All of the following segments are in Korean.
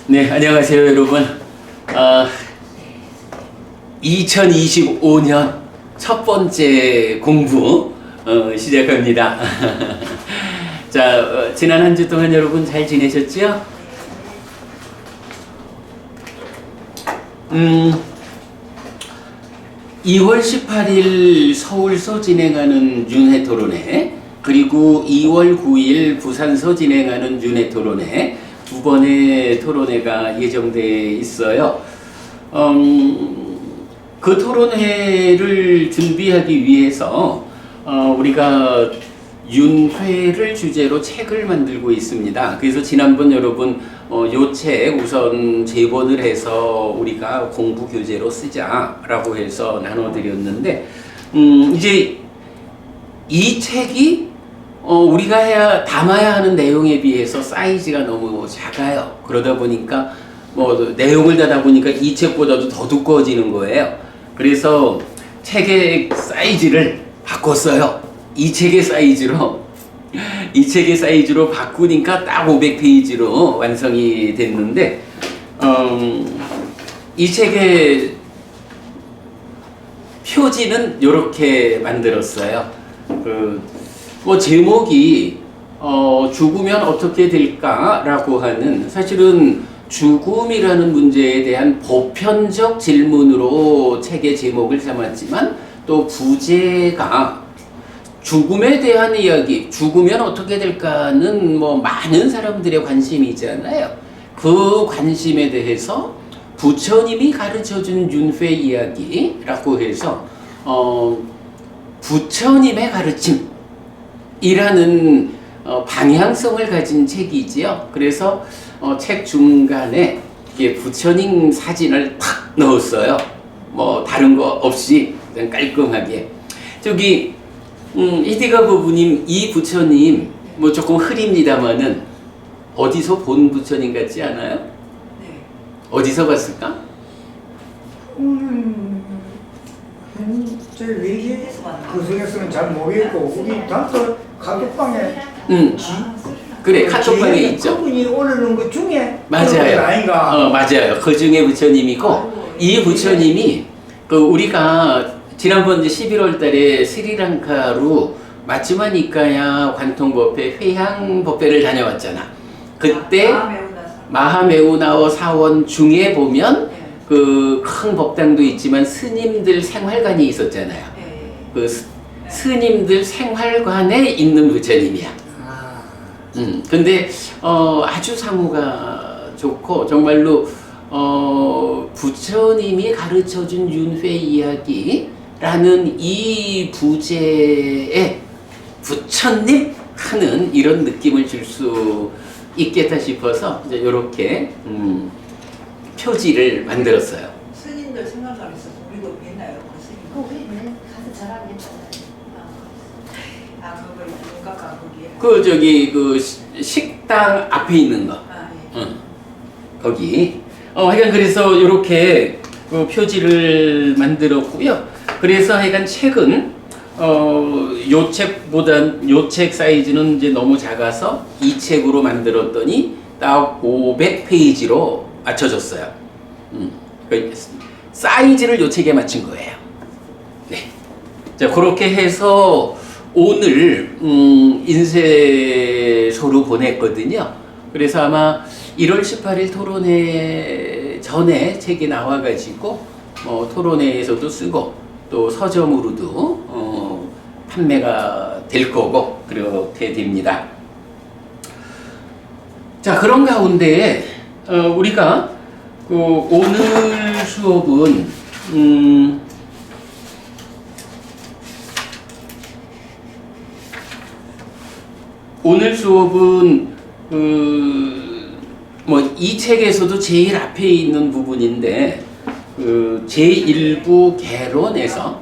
네, 안녕하세요, 여러분. 2025년 첫 번째 공부 시작합니다. 자, 지난 한 주 동안 여러분 잘 지내셨죠? 2월 18일 서울서 진행하는 윤회 토론회, 그리고 2월 9일 부산서 진행하는 윤회 토론회, 두 번의 토론회가 예정돼 있어요. 그 토론회를 준비하기 위해서 우리가 윤회를 주제로 책을 만들고 있습니다. 그래서 지난번 여러분 요 책 우선 제본을 해서 우리가 공부 교재로 쓰자라고 해서 나눠드렸는데 이제 이 책이 우리가 담아야 하는 내용에 비해서 사이즈가 너무 작아요. 그러다 보니까 내용을 다다 보니까 이 책보다도 더 두꺼워지는 거예요. 그래서 책의 사이즈를 바꿨어요. 이 책의 사이즈로 바꾸니까 딱 500페이지로 완성이 됐는데 이 책의 표지는 이렇게 만들었어요. 제목이 죽으면 어떻게 될까라고 하는, 사실은 죽음이라는 문제에 대한 보편적 질문으로 책의 제목을 삼았지만 또 부제가 죽음에 대한 이야기, 죽으면 어떻게 될까는 많은 사람들의 관심이잖아요. 그 관심에 대해서 부처님이 가르쳐준 윤회 이야기라고 해서 부처님의 가르침이라는 방향성을 가진 책이지요. 그래서 책 중간에 부처님 사진을 탁 넣었어요. 다른 거 없이 그냥 깔끔하게. 저기 이디가 부부님, 이 부처님 조금 흐립니다만은 어디서 본 부처님 같지 않아요? 네. 어디서 봤을까? 제 외계 구석에서는 잘 모르겠고 우리 단도 카톡방에 그래, 카톡방에 있죠. 그분이 오르는 것 중에 맞아요. 아닌가? 맞아요. 그 중에 부처님이고, 이 부처님이 우리가 지난번 이제 11월 달에 스리랑카로 마츠마니까야 관통법회 회향법회를 다녀왔잖아. 그때 마하메우나워 사원 중에 보면 그 큰 법당도 있지만 스님들 생활관이 있었잖아요. 그 스님들 생활관에 있는 부처님이야. 근데 아주 상호가 좋고 정말로 부처님이 가르쳐준 윤회 이야기라는 이 부제에 부처님 하는 이런 느낌을 줄 수 있겠다 싶어서 이제 이렇게 표지를 만들었어요. 스님들 생각하고 있어서 우리도 뵀나요? 그 스님. 우리는 가서 전화하겠잖아요. 그거 눈 깎아 거기에. 그 저기 그 식당 앞에 있는 거. 예. 거기. 하여간 그래서 이렇게 그 표지를 만들었고요. 그래서 하여간 책은 요 책 사이즈는 이제 너무 작아서 이 책으로 만들었더니 딱 500페이지로 맞춰졌어요. 그 사이즈를 요 책에 맞춘 거예요. 네. 자, 그렇게 해서 오늘 인쇄소로 보냈거든요. 그래서 아마 1월 18일 토론회 전에 책이 나와가지고 토론회에서도 쓰고 또 서점으로도 판매가 될 거고 그렇게 됩니다. 자, 그런 가운데 우리가 오늘 수업은 이 책에서도 제일 앞에 있는 부분인데 제1부 개론에서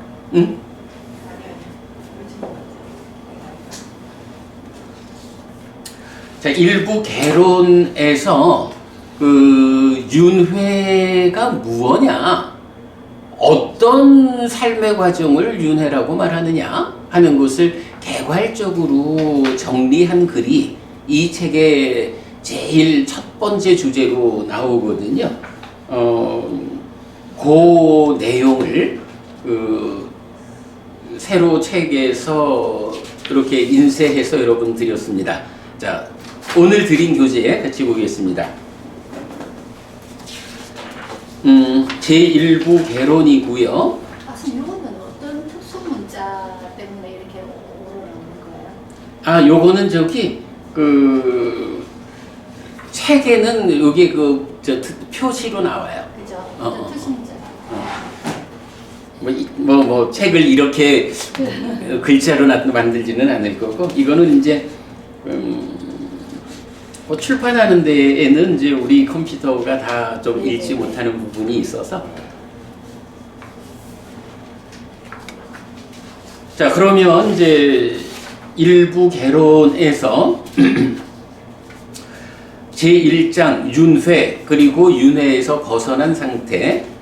자, 일부 개론에서 윤회가 무엇냐, 어떤 삶의 과정을 윤회라고 말하느냐 하는 것을 개괄적으로 정리한 글이 이 책의 제일 첫 번째 주제로 나오거든요. 그 내용을 새로 책에서 이렇게 인쇄해서 여러분 드렸습니다. 자, 오늘 드린 교재 같이 보겠습니다. 제1부 개론이고요. 선생님, 이거는 어떤 특수 문자 때문에 이렇게 오르는 거예요? 아, 요거는 책에는 여기 표시로 나와요. 그죠? 어, 어떤 특수 문자. 책을 이렇게 글자로 만들지는 않을 거고, 이거는 이제 출판하는 데에는 이제 우리 컴퓨터가 다 좀 읽지 못하는 부분이 있어서. 자, 그러면 이제 일부 개론에서 제1장 윤회, 그리고 윤회에서 벗어난 상태이고요.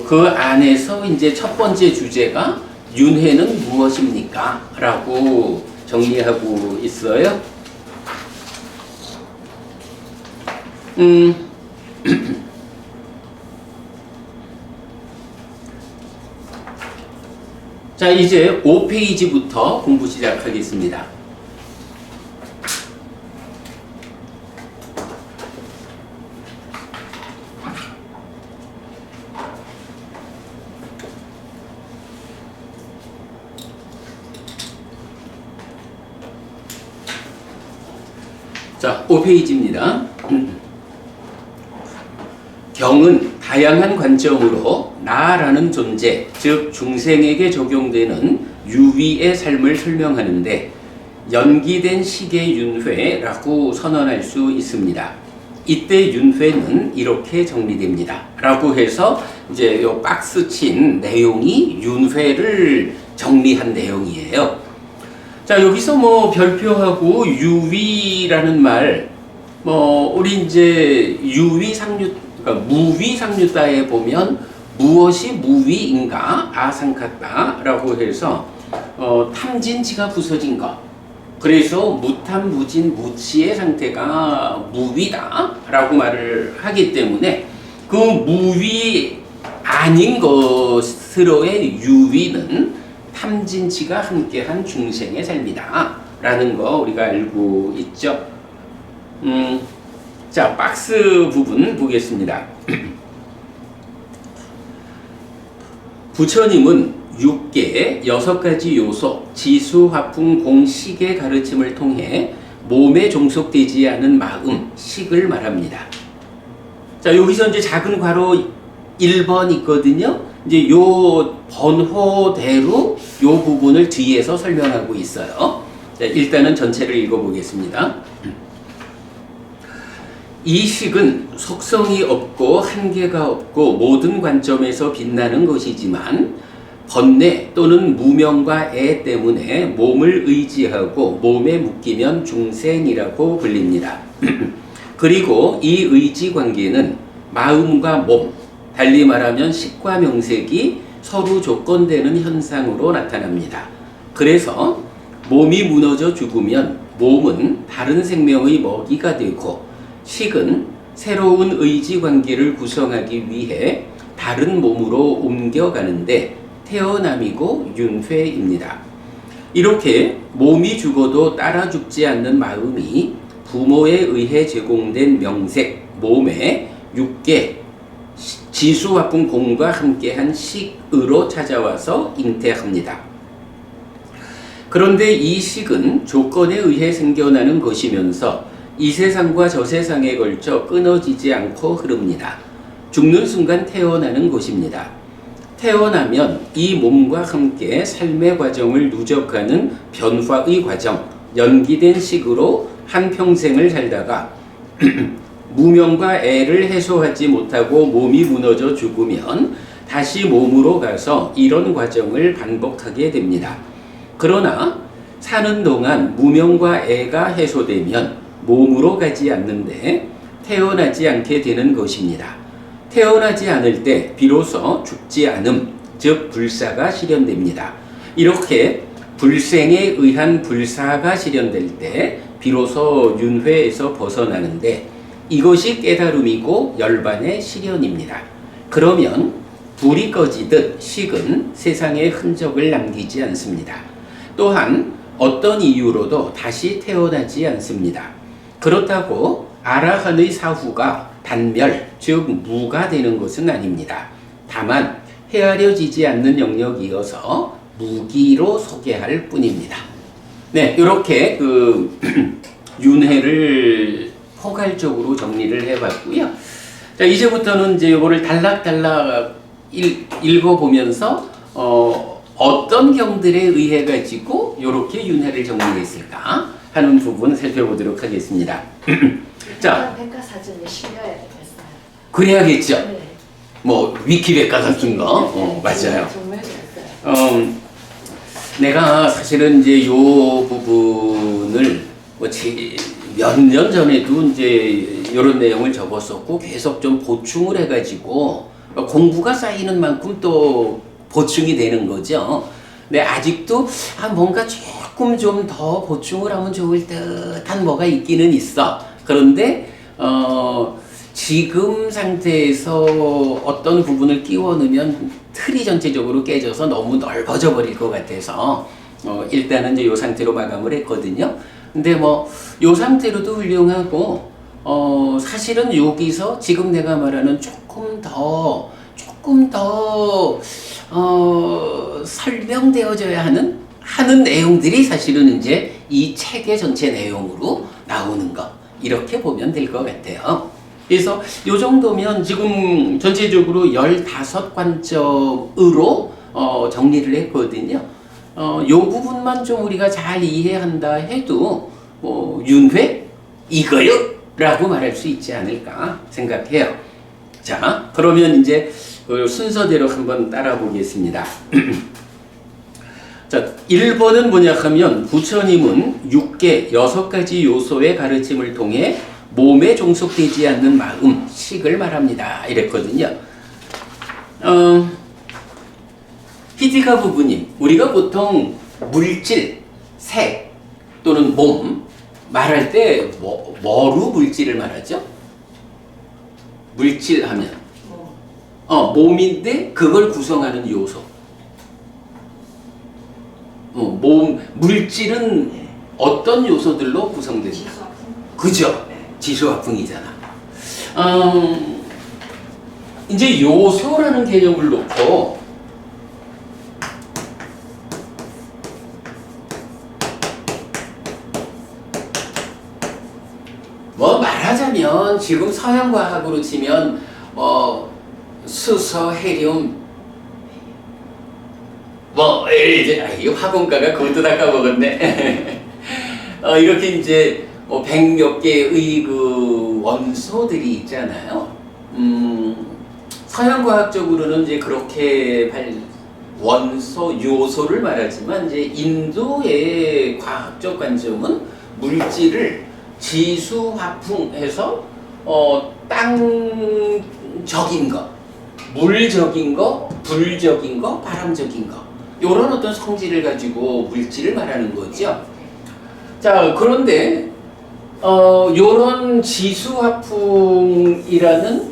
그 안에서 이제 첫 번째 주제가 윤회는 무엇입니까? 라고 정리하고 있어요. 자, 이제 5페이지부터 공부 시작하겠습니다. 자, 5페이지입니다. 경은 다양한 관점으로 나라는 존재, 즉 중생에게 적용되는 유위의 삶을 설명하는데 연기된 식의 윤회라고 선언할 수 있습니다. 이때 윤회는 이렇게 정리됩니다. 라고 해서 이제 요 박스 친 내용이 윤회를 정리한 내용이에요. 자, 여기서 별표하고 유위라는 말, 우리 이제 무위상류다에 보면 무엇이 무위인가 아상카다라고 해서 탐진치가 부서진 것, 그래서 무탐무진 무치의 상태가 무위다라고 말을 하기 때문에 그 무위 아닌 것으로의 유위는 탐진치가 함께한 중생의 삶이다 라는 거 우리가 알고 있죠. 자, 박스 부분 보겠습니다. 부처님은 6개 6가지 요소 지수, 화풍, 공, 식의 가르침을 통해 몸에 종속되지 않은 마음, 식을 말합니다. 자, 여기서 이제 작은 괄호 1번 있거든요. 이제 요 번호대로 요 부분을 뒤에서 설명하고 있어요. 자, 일단은 전체를 읽어보겠습니다. 이 식은 속성이 없고 한계가 없고 모든 관점에서 빛나는 것이지만 번뇌 또는 무명과 애 때문에 몸을 의지하고 몸에 묶이면 중생이라고 불립니다. 그리고 이 의지 관계는 마음과 몸, 달리 말하면 식과 명색이 서로 조건되는 현상으로 나타납니다. 그래서 몸이 무너져 죽으면 몸은 다른 생명의 먹이가 되고 식은 새로운 의지 관계를 구성하기 위해 다른 몸으로 옮겨가는데 태어남이고 윤회입니다. 이렇게 몸이 죽어도 따라 죽지 않는 마음이 부모에 의해 제공된 명색, 몸에 6개 지수, 화풍, 공과 함께한 식으로 찾아와서 잉태합니다. 그런데 이 식은 조건에 의해 생겨나는 것이면서 이 세상과 저 세상에 걸쳐 끊어지지 않고 흐릅니다. 죽는 순간 태어나는 것입니다. 태어나면 이 몸과 함께 삶의 과정을 누적하는 변화의 과정, 연기된 식으로 한평생을 살다가 무명과 애를 해소하지 못하고 몸이 무너져 죽으면 다시 몸으로 가서 이런 과정을 반복하게 됩니다. 그러나 사는 동안 무명과 애가 해소되면 몸으로 가지 않는데 태어나지 않게 되는 것입니다. 태어나지 않을 때 비로소 죽지 않음, 즉 불사가 실현됩니다. 이렇게 불생에 의한 불사가 실현될 때 비로소 윤회에서 벗어나는데 이것이 깨달음이고 열반의 실현입니다. 그러면 불이 꺼지듯 식은 세상에 흔적을 남기지 않습니다. 또한 어떤 이유로도 다시 태어나지 않습니다. 그렇다고 아라한의 사후가 단멸, 즉 무가 되는 것은 아닙니다. 다만 헤아려지지 않는 영역이어서 무기로 소개할 뿐입니다. 네, 이렇게 그 윤회를 포괄적으로 정리를 해봤고요. 자, 이제부터는 이제 이거를 단락단락 읽어보면서 어떤 경들에 의해 가지고 이렇게 윤회를 정리했을까 하는 부분 살펴보도록 하겠습니다. 자, 백과사전에 실려야 되겠어요. 그래야겠죠. 네. 뭐 위키백과 같은 거, 맞아요. 정말 좋았어요. 내가 사실은 이제 요 부분을 뭐 몇 년 전에도 이제 이런 내용을 적었었고 계속 좀 보충을 해가지고 공부가 쌓이는 만큼 또 보충이 되는 거죠. 근데 아직도 뭔가 조금 좀 더 보충을 하면 좋을 듯한 뭐가 있기는 있어. 그런데 지금 상태에서 어떤 부분을 끼워 넣으면 틀이 전체적으로 깨져서 너무 넓어져 버릴 것 같아서 일단은 이제 이 상태로 마감을 했거든요. 근데 뭐 이 상태로도 훌륭하고 사실은 여기서 지금 내가 말하는 조금 더 설명되어져야 하는 내용들이 사실은 이제 이 책의 전체 내용으로 나오는 거, 이렇게 보면 될 것 같아요. 그래서 이 정도면 지금 전체적으로 15관점으로 정리를 했거든요. 이 부분만 좀 우리가 잘 이해한다 해도 뭐 윤회 이거요? 라고 말할 수 있지 않을까 생각해요. 자, 그러면 이제 순서대로 한번 따라 보겠습니다. 자, 1번은 뭐냐 하면 부처님은 6가지 요소의 가르침을 통해 몸에 종속되지 않는 마음, 식을 말합니다. 이랬거든요. 히디가 부부님, 우리가 보통 물질, 색 또는 몸 말할 때 뭐로 물질을 말하죠? 물질 하면 몸인데 그걸 구성하는 요소. 물질은 어떤 요소들로 구성된다? 지수화풍. 그죠? 네. 지수화풍이잖아. 이제 요소라는 개념을 놓고 뭐 말하자면 지금 서양과학으로 치면 수소, 헤리움 이제 이거 화공과가 그것도 다 까먹었네. 이렇게 이제 100몇 개의 그 원소들이 있잖아요. 서양과학적으로는 이제 그렇게 원소, 요소를 말하지만 이제 인도의 과학적 관점은 물질을 지수화풍해서 땅적인 거, 물적인 거, 불적인 거, 바람적인 거, 이런 어떤 성질을 가지고 물질을 말하는 거죠. 자, 그런데 요런 지수화풍이라는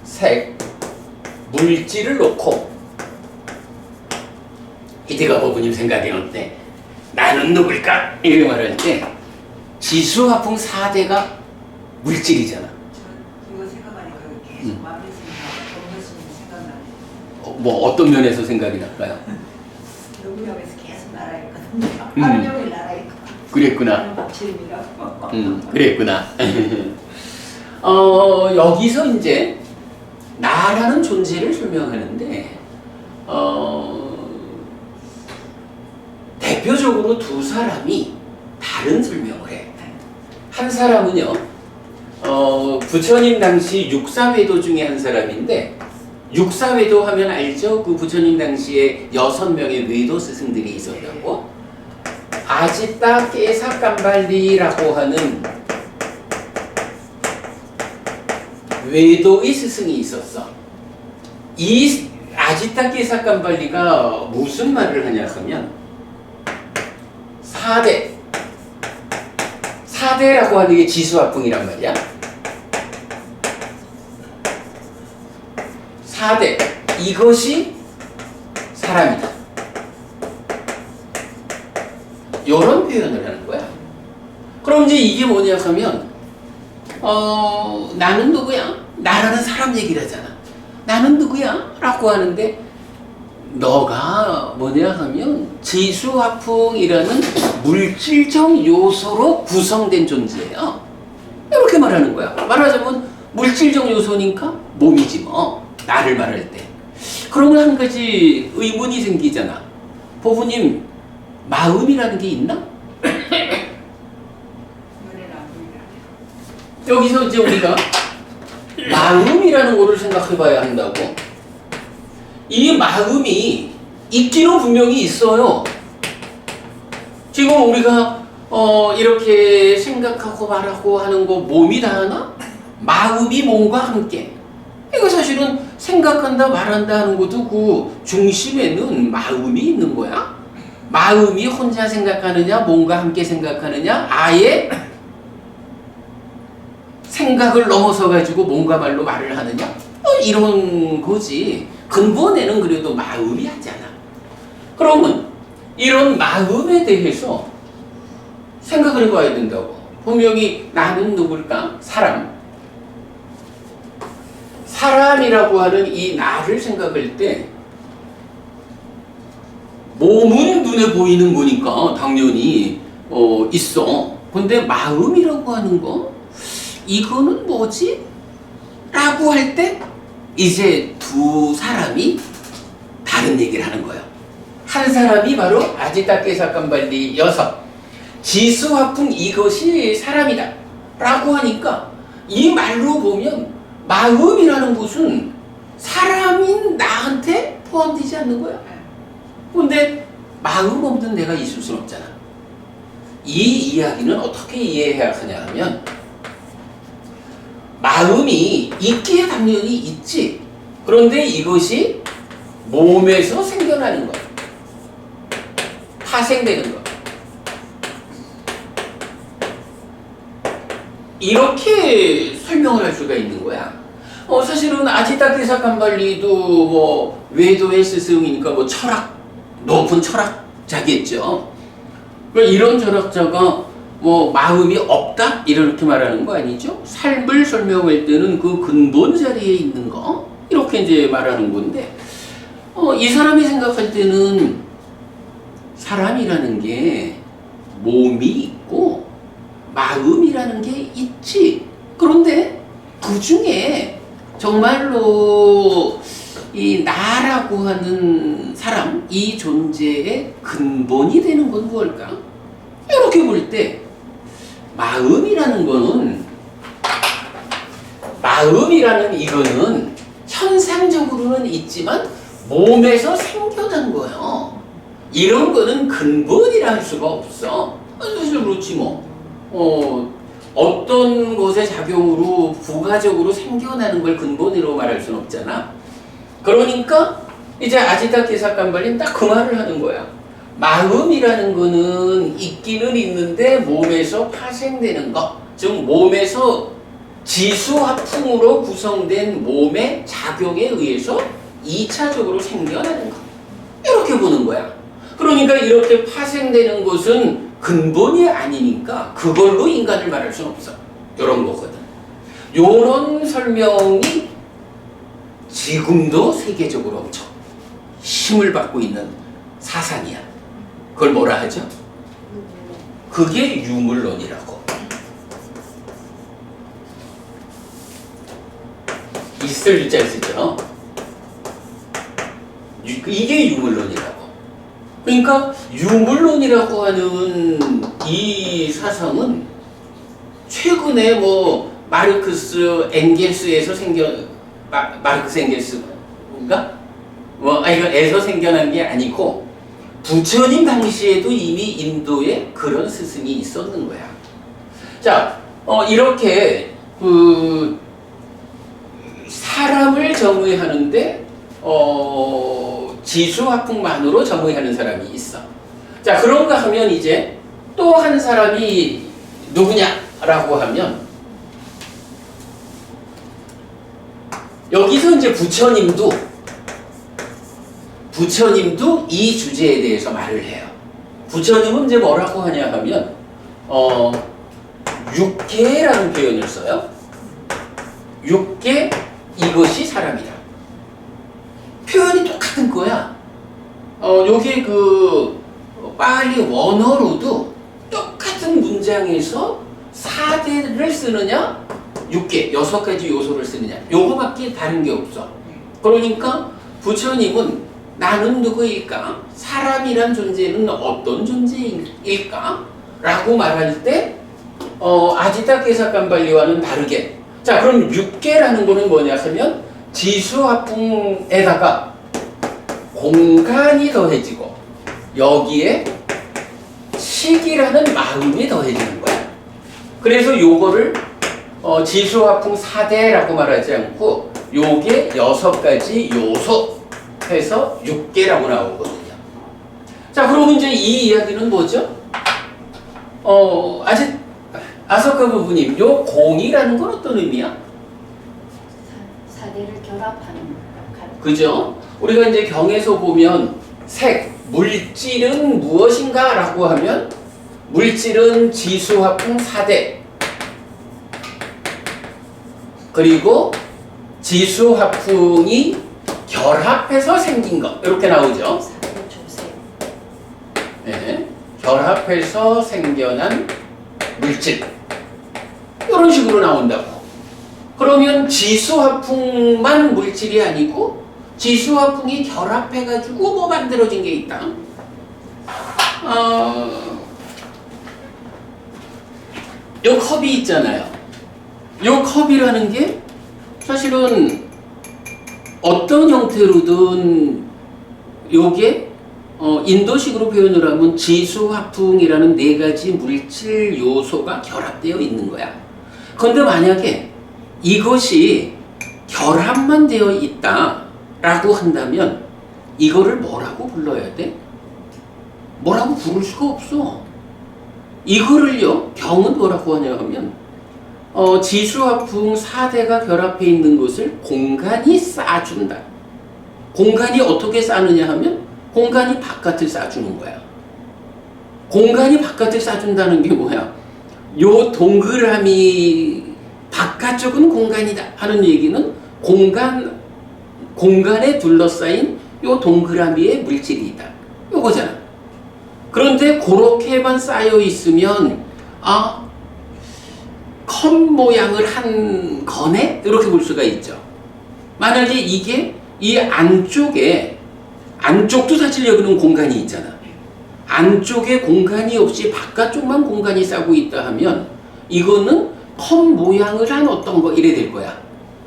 색, 물질을 놓고 히데가 부부님 생각에는 어때? 나는 누굴까? 이렇게 말할 때 지수화풍 4대가 물질이잖아. 저 이거 생각하니까 계속 마음에서나 정서심이 생각나네. 뭐 어떤 면에서 생각이 날까요? 여기역에서 계속 날아있거든요. 하루 종일 날아있고. 그랬구나. 나는 밥치림이라고. 그랬구나. 여기서 이제 나라는 존재를 설명하는데 대표적으로 두 사람이 다른 설명을 해. 한 사람은요, 부처님 당시 육사외도 중에 한 사람인데, 육사외도 하면 알죠? 그 부처님 당시에 6명의 외도 스승들이 있었다고. 아지따 깨사깜발리라고 하는 외도의 스승이 있었어. 이 아지따 깨사깜발리가 무슨 말을 하냐 하면 4대 4대라고 하는 게 지수화풍이란 말이야. 4대. 이것이 사람이다. 이런 표현을 하는 거야. 그럼 이제 이게 뭐냐 하면 나는 누구야? 나라는 사람 얘기를 하잖아. 나는 누구야? 라고 하는데 너가 뭐냐 하면 지수화풍이라는 물질적 요소로 구성된 존재예요. 이렇게 말하는 거야. 말하자면 물질적 요소니까 몸이지 뭐. 나를 말할 때. 그러면 한 가지 의문이 생기잖아. 보부님, 마음이라는 게 있나? 눈에는 안 보이라. 여기서 이제 우리가 마음이라는 거를 생각해 봐야 한다고. 이 마음이 있기는 분명히 있어요. 지금 우리가 이렇게 생각하고 말하고 하는 거 몸이 다 하나? 마음이 몸과 함께. 이거 사실은 생각한다 말한다 하는 것도 그 중심에는 마음이 있는 거야. 마음이 혼자 생각하느냐 몸과 함께 생각하느냐 아예 생각을 넘어서 가지고 몸과 말로 말을 하느냐 이런 거지. 근본에는 그래도 마음이 하잖아. 그러면 이런 마음에 대해서 생각을 해봐야 된다고. 분명히 나는 누굴까? 사람이라고 하는 이 나를 생각할 때 몸은 눈에 보이는 거니까 당연히 있어. 근데 마음이라고 하는 거 이거는 뭐지? 라고 할 때 이제 두 사람이 다른 얘기를 하는 거예요. 한 사람이 바로 아지타케사칸발리 여섯 지수화풍 이것이 사람이다 라고 하니까 이 말로 보면 마음이라는 것은 사람인 나한테 포함되지 않는 거야. 근데 마음 없는 내가 있을 수는 없잖아. 이 이야기는 어떻게 이해해야 하냐 하면 마음이 있기에 당연히 있지. 그런데 이것이 몸에서 생겨나는 것, 파생되는 것. 이렇게 설명을 할 수가 있는 거야. 사실은 아지타케사칸발리도 뭐 외도의 스승이니까 뭐 높은 철학자겠죠. 이런 철학자가 뭐 마음이 없다 이렇게 말하는 거 아니죠? 삶을 설명할 때는 그 근본 자리에 있는 거 이렇게 이제 말하는 건데 이 사람이 생각할 때는 사람이라는 게 몸이 있고 마음이라는 게 있지. 그런데 그 중에 정말로 이 나라고 하는 사람, 이 존재의 근본이 되는 건 무엇일까? 이렇게 볼 때 마음이라는 이거는 현상적으로는 있지만 몸에서 생겨난 거예요. 이런 거는 근본이라 할 수가 없어. 사실 그렇지 뭐. 어떤 것의 작용으로 부가적으로 생겨나는 걸 근본이라고 말할 수는 없잖아. 그러니까 이제 아지타케사칸발리는 딱 그 말을 하는 거야. 마음이라는 거는 있기는 있는데 몸에서 파생되는 것, 즉 몸에서 지수화풍으로 구성된 몸의 작용에 의해서 2차적으로 생겨나는 것, 이렇게 보는 거야. 그러니까 이렇게 파생되는 것은 근본이 아니니까 그걸로 인간을 말할 수는 없어. 이런 거거든. 이런 설명이 지금도 세계적으로 엄청 힘을 받고 있는 사상이야. 그걸 뭐라 하죠? 그게 유물론이라고. 있을 자 쓰죠. 이게 유물론이라고. 그러니까 유물론이라고 하는 이 사상은 최근에 뭐 마르크스 엥겔스에서 마르크스 엥겔스인가? 에서 생겨난 게 아니고 부처님 당시에도 이미 인도에 그런 스승이 있었는 거야. 자, 이렇게 사람을 정의하는데 지수화풍만으로 정의하는 사람이 있어. 자, 그런가 하면 이제 또 한 사람이 누구냐라고 하면 여기서 이제 부처님도 이 주제에 대해서 말을 해요. 부처님은 이제 뭐라고 하냐 하면 육계라는 표현을 써요. 육계 이것이 사람이다. 표현이 똑같은 거야. 요게 그 빨리 원어로도 똑같은 문장에서 4대를 쓰느냐 6개, 6가지 요소를 쓰느냐 요거밖에 다른 게 없어. 그러니까 부처님은 나는 누구일까? 사람이란 존재는 어떤 존재일까? 라고 말할 때 아지타 케사칸발리와는 다르게 자 그럼 6개라는 거는 뭐냐 하면 지수화풍에다가 공간이 더해지고 여기에 식이라는 마음이 더해지는 거야. 그래서 요거를 지수화풍 4대라고 말하지 않고 요게 6가지 요소 해서 6개라고 나오거든요. 자 그러면 이제 이 이야기는 뭐죠? 아직 아서카 부부님 요 공이라는 건 어떤 의미야? 사대를 결합하는 역할. 그죠? 우리가 이제 경에서 보면 색, 물질은 무엇인가 라고 하면 물질은 지수화풍 4대 그리고 지수화풍이 결합해서 생긴 것 이렇게 나오죠. 사대 조세. 네, 결합해서 생겨난 물질 이런 식으로 나온다고. 그러면 지수화풍만 물질이 아니고 지수화풍이 결합해가지고 뭐 만들어진 게 있다. 요 컵이 있잖아요. 요 컵이라는 게 사실은 어떤 형태로든 요게 인도식으로 표현을 하면 지수화풍이라는 4가지 물질 요소가 결합되어 있는 거야. 그런데 만약에 이것이 결합만 되어 있다라고 한다면 이거를 뭐라고 불러야 돼? 뭐라고 부를 수가 없어. 이거를요 경은 뭐라고 하냐 하면 지수화풍 4대가 결합해 있는 것을 공간이 싸준다. 공간이 어떻게 싸느냐 하면 공간이 바깥을 싸주는 거야. 공간이 바깥을 싸준다는 게 뭐야? 요 동그라미 바깥쪽은 공간이다 하는 얘기는 공간에 둘러싸인 요 동그라미의 물질이 있다. 요거잖아. 그런데 그렇게만 쌓여 있으면 컵 모양을 한 거네? 이렇게 볼 수가 있죠. 만약에 이게 이 안쪽도 사실 여기는 공간이 있잖아. 안쪽에 공간이 없이 바깥쪽만 공간이 싸고 있다 하면 이거는 컵 모양을 한 어떤 거 이래 될 거야.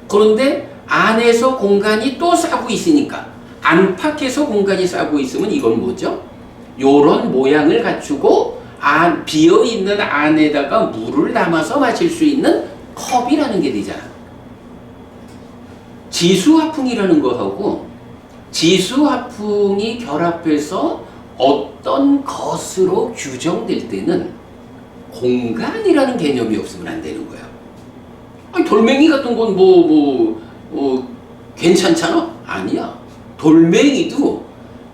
그런데 안에서 공간이 또 싸고 있으니까 안팎에서 공간이 싸고 있으면 이건 뭐죠? 요런 모양을 갖추고 비어있는 안에다가 물을 담아서 마실 수 있는 컵이라는 게 되잖아. 지수화풍이라는 거하고 지수화풍이 결합해서 어떤 것으로 규정될 때는 공간이라는 개념이 없으면 안 되는 거야. 아니, 돌멩이 같은 건 괜찮잖아? 아니야.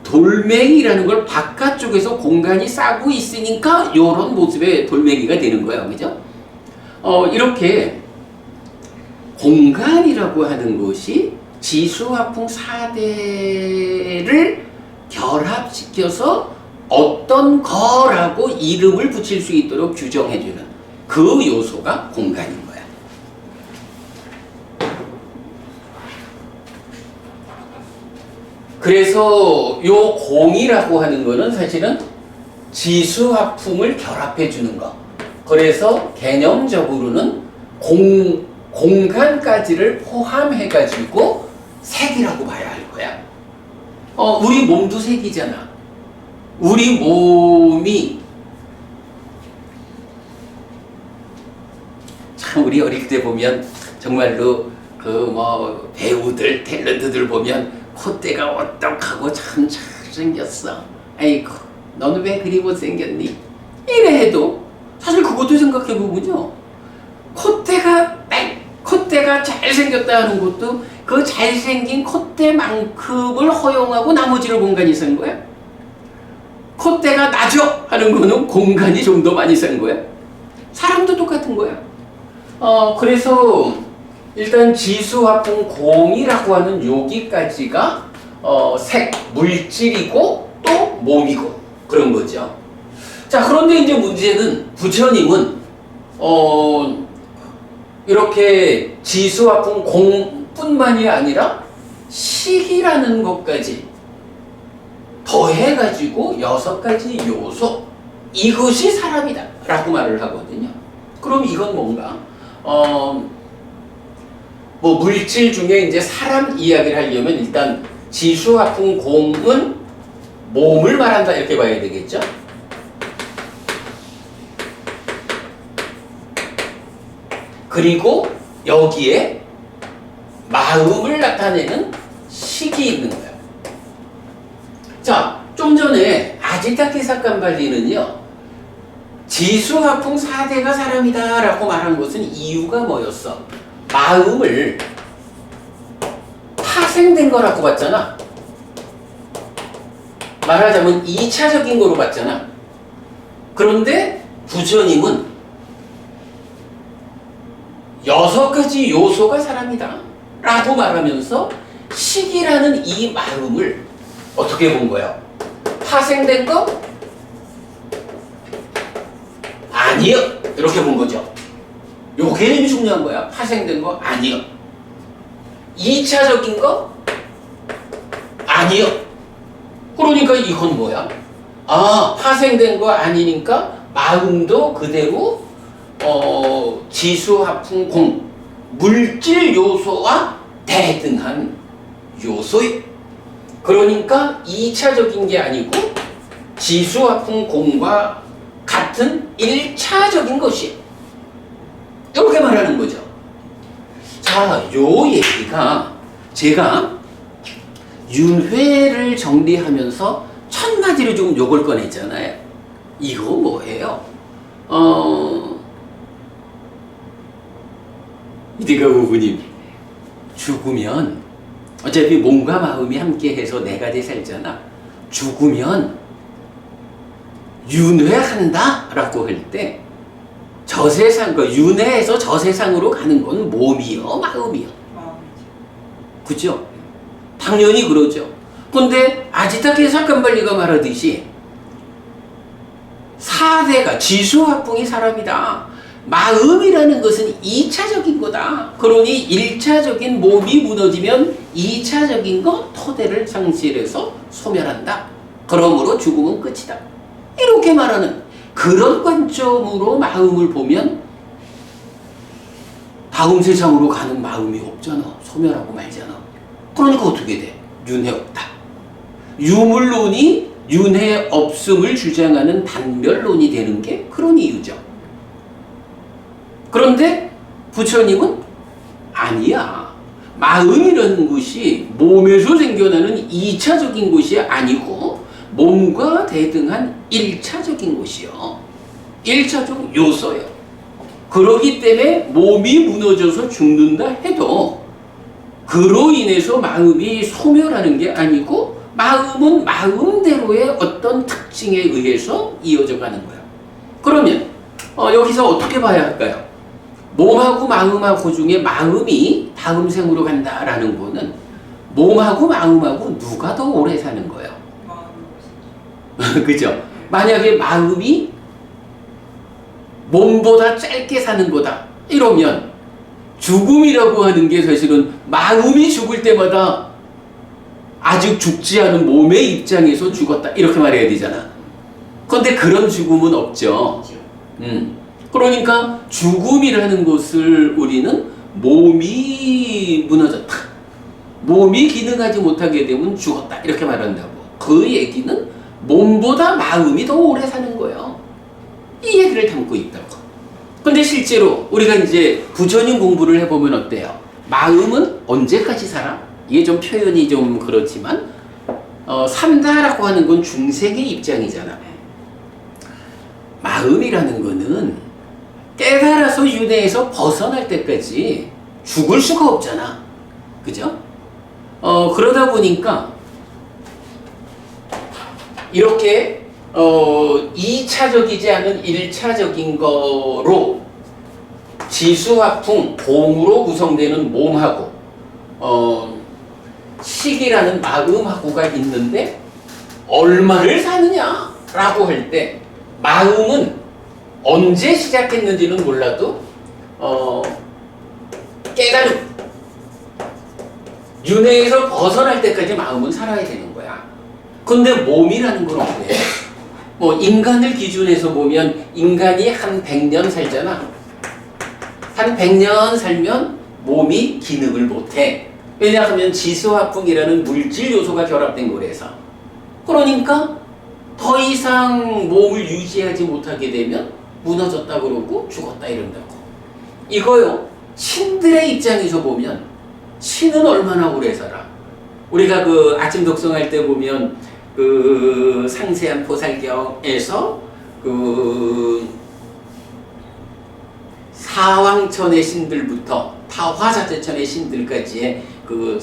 돌멩이라는 걸 바깥쪽에서 공간이 싸고 있으니까 이런 모습의 돌멩이가 되는 거야. 그죠? 이렇게 공간이라고 하는 것이 지수화풍 4대를 결합시켜서 어떤 거라고 이름을 붙일 수 있도록 규정해주는 그 요소가 공간인 거야. 그래서 요 공이라고 하는 거는 사실은 지수화풍을 결합해 주는 거. 그래서 개념적으로는 공간까지를 포함해 가지고 색이라고 봐야 할 거야. 우리 몸도 색이잖아. 우리 몸이 참 우리 어릴 때 보면 정말로 배우들 탤런트들 보면 콧대가 어떡하고 참 잘생겼어. 아이고 너는 왜 그리 못생겼니? 이래 해도 사실 그것도 생각해 보면요. 콧대가 잘생겼다 하는 것도 그 잘생긴 콧대만큼을 허용하고 나머지를 공간이 센 거야. 콧대가 나죠 하는 거는 공간이 좀 더 많이 센 거야. 사람도 똑같은 거야. 그래서 일단 지수화풍 공이라고 하는 여기까지가 색, 물질이고 또 몸이고 그런 거죠. 자, 그런데 이제 문제는 부처님은 이렇게 지수화풍 공뿐만이 아니라 식이라는 것까지 더해가지고 6가지 요소, 이것이 사람이다 라고 말을 하거든요. 그럼 이건 뭔가 뭐 물질 중에 이제 사람 이야기를 하려면 일단 지수화풍 공은 몸을 말한다 이렇게 봐야 되겠죠. 그리고 여기에 마음을 나타내는 식이 있는 거예요. 자, 좀 전에 아지타키사칸발리는요, 지수화풍 4대가 사람이다 라고 말한 것은 이유가 뭐였어? 마음을 파생된 거라고 봤잖아. 말하자면 2차적인 거로 봤잖아. 그런데 부처님은 6가지 요소가 사람이다 라고 말하면서 식이라는 이 마음을 어떻게 본 거예요? 파생된 거? 아니요. 이렇게 본 거죠. 요 개념이 중요한 거야. 파생된 거? 아니요. 2차적인 거? 아니요. 그러니까 이건 뭐야? 파생된 거 아니니까 마음도 그대로 지수화풍 공, 물질 요소와 대등한 요소예요. 그러니까 2차적인 게 아니고 지수화풍 공과 같은 1차적인 것이에요. 이렇게 말하는 거죠. 자, 요 얘기가 제가 윤회를 정리하면서 첫 마디로 좀 요걸 꺼냈잖아요. 이거 뭐예요? 이대가 부부님, 죽으면 어차피 몸과 마음이 함께해서 4가지 살잖아. 죽으면 윤회한다 라고 할 때 저세상, 윤회에서 저세상으로 가는 건 몸이요 마음이요? 그죠? 당연히 그러죠. 근데 아지타키사칸발리가 말하듯이 4대가 지수화풍이 사람이다. 마음이라는 것은 2차적인 거다. 그러니 1차적인 몸이 무너지면 2차적인 거 토대를 상실해서 소멸한다. 그러므로 죽음은 끝이다. 이렇게 말하는 그런 관점으로 마음을 보면 다음 세상으로 가는 마음이 없잖아. 소멸하고 말잖아. 그러니까 어떻게 돼? 윤회 없다. 유물론이 윤회 없음을 주장하는 단멸론이 되는 게 그런 이유죠. 그런데 부처님은 아니야. 마음이라는 것이 몸에서 생겨나는 2차적인 것이 아니고 몸과 대등한 1차적인 것이요. 1차적 요소요. 그러기 때문에 몸이 무너져서 죽는다 해도 그로 인해서 마음이 소멸하는 게 아니고 마음은 마음대로의 어떤 특징에 의해서 이어져 가는 거예요. 그러면 여기서 어떻게 봐야 할까요? 몸하고 마음하고 중에 마음이 다음 생으로 간다라는 거는 몸하고 마음하고 누가 더 오래 사는 거예요? 그죠? 만약에 마음이 몸보다 짧게 사는 거다 이러면 죽음이라고 하는 게 사실은 마음이 죽을 때마다 아직 죽지 않은 몸의 입장에서 죽었다 이렇게 말해야 되잖아. 그런데 그런 죽음은 없죠. 그러니까 죽음이라는 것을 우리는 몸이 무너졌다, 몸이 기능하지 못하게 되면 죽었다 이렇게 말한다고. 그 얘기는 몸보다 마음이 더 오래 사는 거예요. 이 얘기를 담고 있다고. 근데 실제로 우리가 이제 부처님 공부를 해보면 어때요? 마음은 언제까지 살아? 이게 좀 표현이 좀 그렇지만 산다라고 하는 건 중생의 입장이잖아. 마음이라는 거는 깨달아서 윤회에서 벗어날 때까지 죽을 수가 없잖아. 그죠? 그러다 보니까 이렇게 2차적이지 않은 1차적인 거로 지수화풍, 봄으로 구성되는 몸하고 식이라는 마음하고가 있는데 얼마를 사느냐라고 할 때 마음은 언제 시작했는지는 몰라도 깨달음, 윤회에서 벗어날 때까지 마음은 살아야 되는 거야. 근데 몸이라는 건 어때? 뭐 인간을 기준해서 보면 인간이 한 100년 살잖아. 한 100년 살면 몸이 기능을 못해. 왜냐하면 지수화풍이라는 물질 요소가 결합된 거라서. 그러니까 더 이상 몸을 유지하지 못하게 되면 무너졌다 그러고 죽었다 이런다고. 이거요, 신들의 입장에서 보면 신은 얼마나 오래 살아. 우리가 그 아침 독성할 때 보면 그 상세한 포살경에서 그 사왕천의 신들부터 타화자재천의 신들까지의 그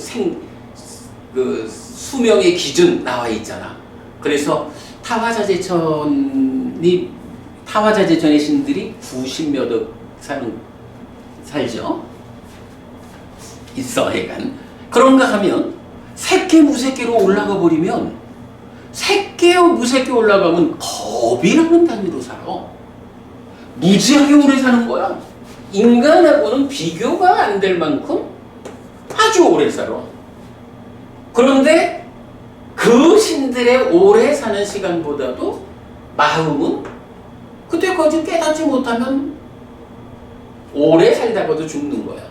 수명의 기준 나와 있잖아. 그래서 타화자재천의 신들이 90몇 억 살죠. 있어, 해간. 그런가 하면 새끼 무새끼로 올라가 버리면 새끼요 무새끼 올라가면 겁이라는 단위로 살아. 무지하게 오래 사는 거야. 인간하고는 비교가 안 될 만큼 아주 오래 살아. 그런데 그 신들의 오래 사는 시간보다도 마음은 그때까지 깨닫지 못하면 오래 살다가도 죽는 거야.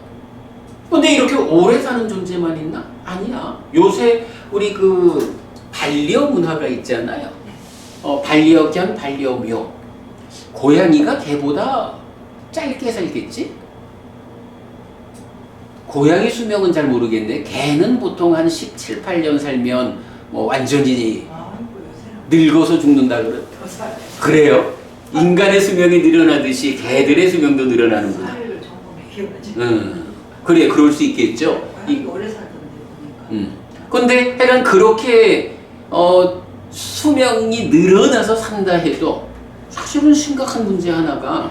근데 이렇게 오래 사는 존재만 있나? 아니야. 요새 우리 그 반려 문화가 있잖아요. 반려견, 반려묘. 고양이가 개보다 짧게 살겠지? 고양이 수명은 잘 모르겠네. 개는 보통 한 17, 8년 살면 뭐 완전히 늙어서 죽는다 그래. 더 살아요. 그래요? 인간의 수명이 늘어나듯이 개들의 수명도 늘어나는구나. 살을 전부 먹여가지고. 그래, 그럴 수 있겠죠. 고양이 오래 살던데 보니까. 근데 하여간 그렇게 수명이 늘어나서 산다 해도 사실은 심각한 문제 하나가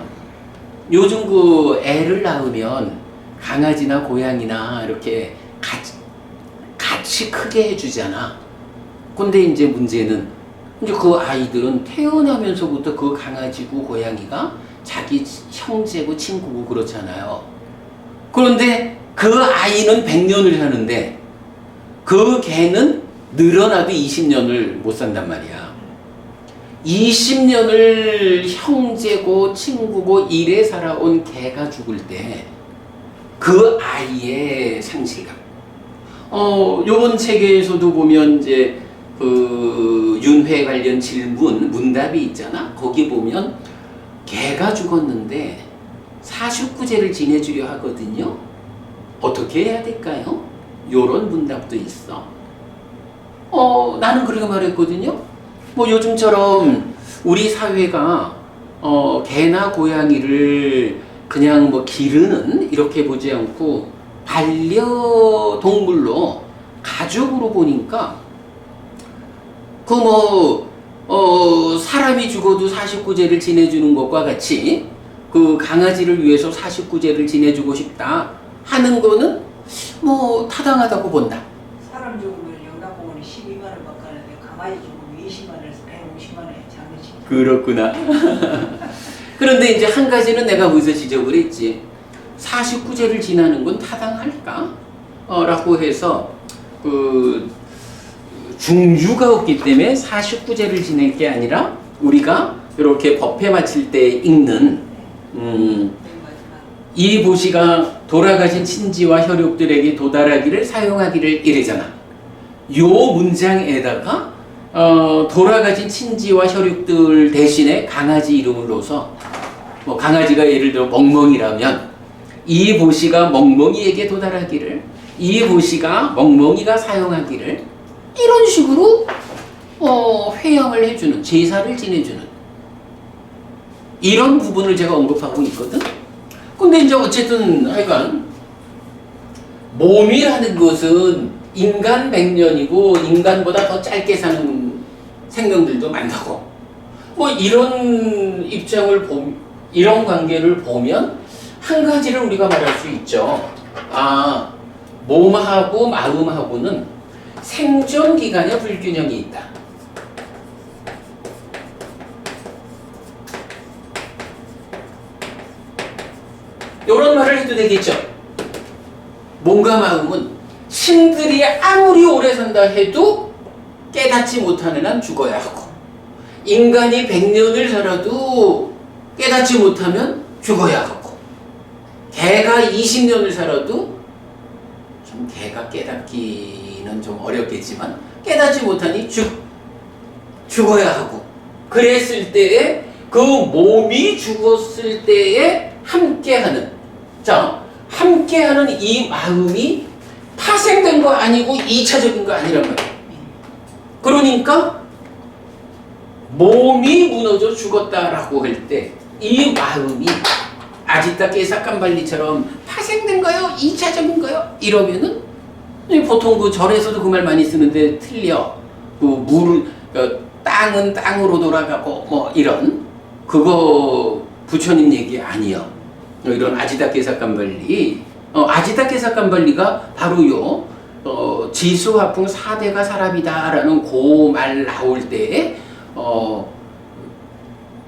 요즘 그 애를 낳으면 강아지나 고양이나 이렇게 같이 크게 해주잖아. 근데 이제 문제는 이제 그 아이들은 태어나면서부터 그 강아지고 고양이가 자기 형제고 친구고 그렇잖아요. 그런데 그 아이는 100년을 사는데 그 개는 늘어나도 20년을 못 산단 말이야. 20년을 형제고 친구고 이래 살아온 개가 죽을 때 그 아이의 상실감. 요번 책에서도 보면 이제 그 윤회 관련 질문 문답이 있잖아. 거기 보면 개가 죽었는데 49제를 지내주려 하거든요. 어떻게 해야 될까요? 요런 문답도 있어. 나는 그렇게 말했거든요. 뭐 요즘처럼 우리 사회가 개나 고양이를 그냥 뭐 기르는 이렇게 보지 않고 반려동물로 가족으로 보니까 그 사람이 죽어도 49제를 지내주는 것과 같이 그 강아지를 위해서 49제를 지내주고 싶다 하는 거는 뭐 타당하다고 본다. 사람 죽으면 영락공원이 12만 원 받고 하는데 강아지 죽으면 20만 원에서 150만 원에 장례식. 그렇구나. 그런데 이제 한 가지는 내가 무슨 지적을 했지. 49제를 지나는 건 타당할까? 라고 해서 그 중주가 없기 때문에 49제를 지낼 게 아니라 우리가 이렇게 법회 마칠 때 읽는 이 보시가 돌아가신 친지와 혈육들에게 도달하기를 사용하기를 이래잖아. 요 문장에다가 돌아가신 친지와 혈육들 대신에 강아지 이름을 넣어서 뭐 강아지가 예를 들어 멍멍이라면 이 보시가 멍멍이에게 도달하기를, 이 보시가 멍멍이가 사용하기를 이런 식으로 회양을 해주는, 제사를 지내주는 이런 부분을 제가 언급하고 있거든. 근데 이제 어쨌든 하여간 몸이라는 것은 인간 100년이고 인간보다 더 짧게 사는 생명들도 많다고. 뭐 이런 입장을 이런 관계를 보면 한 가지를 우리가 말할 수 있죠. 아, 몸하고 마음하고는 생존 기간의 불균형이 있다. 이런 말을 해도 되겠죠. 몸과 마음은 신들이 아무리 오래 산다 해도 깨닫지 못하는 한 죽어야 하고, 인간이 100년을 살아도 깨닫지 못하면 죽어야 하고, 개가 20년을 살아도 좀 개가 깨닫기는 좀 어렵겠지만 깨닫지 못하니 죽어야 하고, 그랬을 때에 그 몸이 죽었을 때에 함께하는, 자, 함께하는 이 마음이 파생된 거 아니고 2차적인 거 아니란 말이에요. 그러니까 몸이 무너져 죽었다라고 할 때 이 마음이 아지타 깨사깜발리처럼 파생된 거요? 2차적인 거요? 이러면은 보통 그 절에서도 그 말 많이 쓰는데 틀려. 땅은 땅으로 돌아가고 뭐 이런 그거 부처님 얘기 아니요. 이런 아지타 깨사깜발리, 아지타 깨사깜발리가 바로요. 지수화풍 4대가 사람이다라는 그 말 나올 때에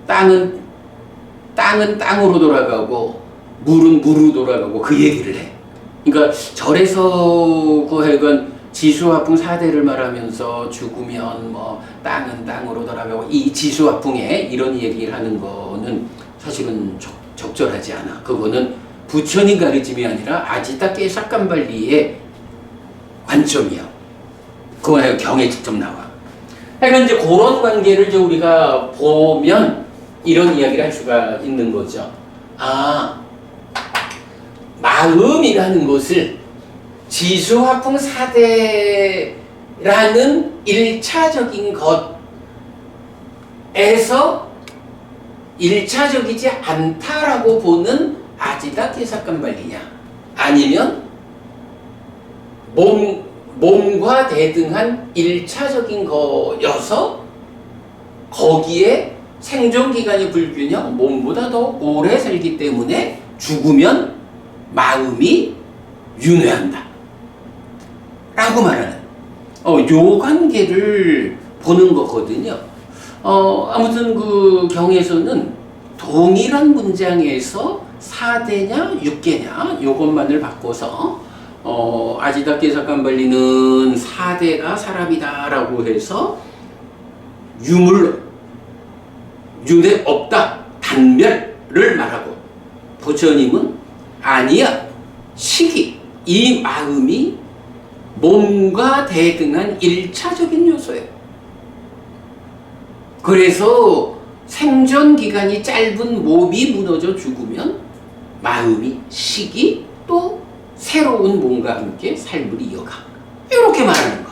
땅은 땅으로 돌아가고 물은 물로 돌아가고 그 얘기를 해. 그러니까 절에서 그 하여간 지수화풍 4대를 말하면서 죽으면 뭐 땅은 땅으로 돌아가고 이 지수화풍에 이런 얘기를 하는 거는 사실은 적절하지 않아. 그거는 부처님 가르침이 아니라 아지타 깨사깜발리의 관점이야. 그거는 경에 직접 나와. 그러니까 이제 그런 관계를 이제 우리가 보면 이런 이야기를 할 수가 있는 거죠. 아, 마음이라는 것을 지수화풍 4대라는 1차적인 것에서 1차적이지 않다라고 보는 아지타 깨사깜발리냐, 아니면 몸과 대등한 1차적인 거여서 거기에 생존기간이 불균형, 몸보다 더 오래 살기 때문에 죽으면 마음이 윤회한다 라고 말하는 요 관계를 보는 거거든요. 아무튼 그 경에서는 동일한 문장에서 4대냐 6개냐 요것만을 바꿔서 아지타 깨사깜발리는 4대가 사람이다 라고 해서 윤회 없다, 단멸을 말하고, 부처님은 아니야, 시기, 이 마음이 몸과 대등한 1차적인 요소예요. 그래서 생존기간이 짧은 몸이 무너져 죽으면 마음이 시기, 또 새로운 몸과 함께 삶을 이어가. 이렇게 말하는 거.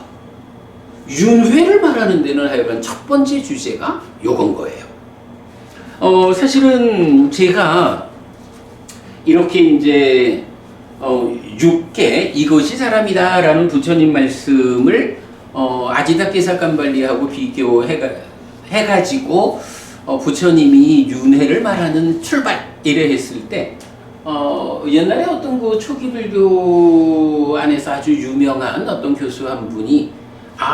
윤회를 말하는 데는 하여간 첫 번째 주제가 요건 거예요. 사실은 제가 이렇게 이제 6개 이것이 사람이다 라는 부처님 말씀을 아지타 깨사깜발리하고 비교해가지고 부처님이 윤회를 말하는 출발 이래 했을 때 옛날에 어떤 그 초기 불교 안에서 아주 유명한 어떤 교수 한 분이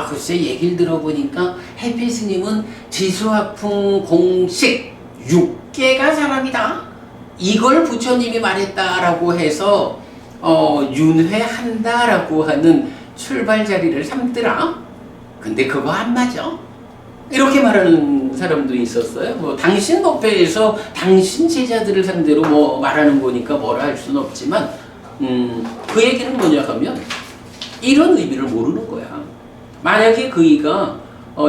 글쎄 얘기를 들어보니까 해필 스님은 지수화풍 공식 6개가 사람이다, 이걸 부처님이 말했다라고 해서 윤회한다라고 하는 출발 자리를 삼더라. 근데 그거 안 맞아. 이렇게 말하는 사람도 있었어요. 뭐 당신 법회에서 당신 제자들을 상대로 뭐 말하는 거니까 뭐라 할 수는 없지만 그 얘기는 뭐냐 하면 이런 의미를 모르는 거야. 만약에 그이가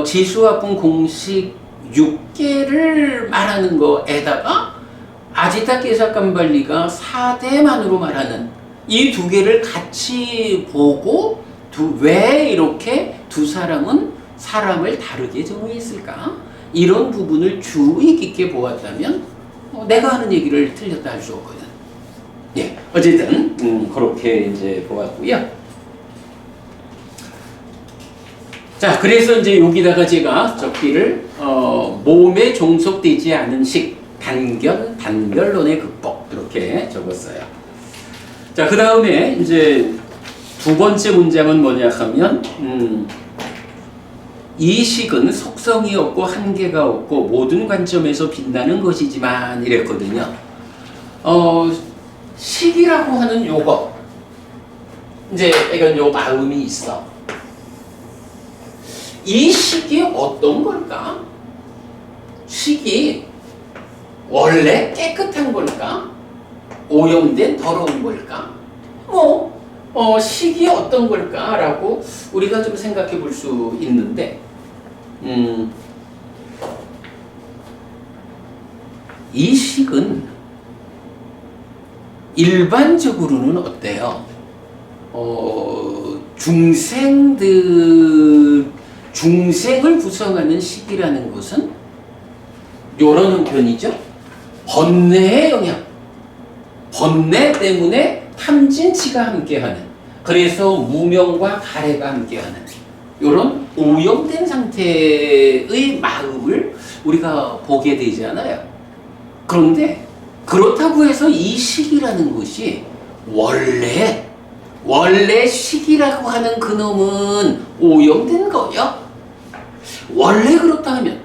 지수화풍 공식 6개를 말하는 거에다가 아지타 깨사깜발리가 4대만으로 말하는 이 2개를 같이 보고 왜 이렇게 두 사람은 사람을 다르게 정의했을까? 이런 부분을 주의 깊게 보았다면 내가 하는 얘기를 틀렸다 할 수 없거든. 예, 어쨌든 그렇게 이제 보았고요. 자, 그래서 이제 여기다가 제가 적기를 몸에 종속되지 않은 식, 단결론의 극복 이렇게 적었어요. 자, 그 다음에 이제 두 번째 문장은 뭐냐 하면 이 식은 속성이 없고 한계가 없고 모든 관점에서 빛나는 것이지만 이랬거든요. 식이라고 하는 요거 이제 이건 요 마음이 있어. 이 식이 어떤 걸까? 식이 원래 깨끗한 걸까? 오염된 더러운 걸까? 식이 어떤 걸까? 라고 우리가 좀 생각해 볼 수 있는데 이 식은 일반적으로는 어때요? 중생을 구성하는 식이라는 것은 요런 형편이죠. 번뇌의 영향, 번뇌 때문에 탐진치가 함께하는, 그래서 무명과 가래가 함께하는 요런 오염된 상태의 마음을 우리가 보게 되잖아요. 그런데 그렇다고 해서 이 식이라는 것이 원래 식이라고 하는 그놈은 오염된 거요? 원래 그렇다 하면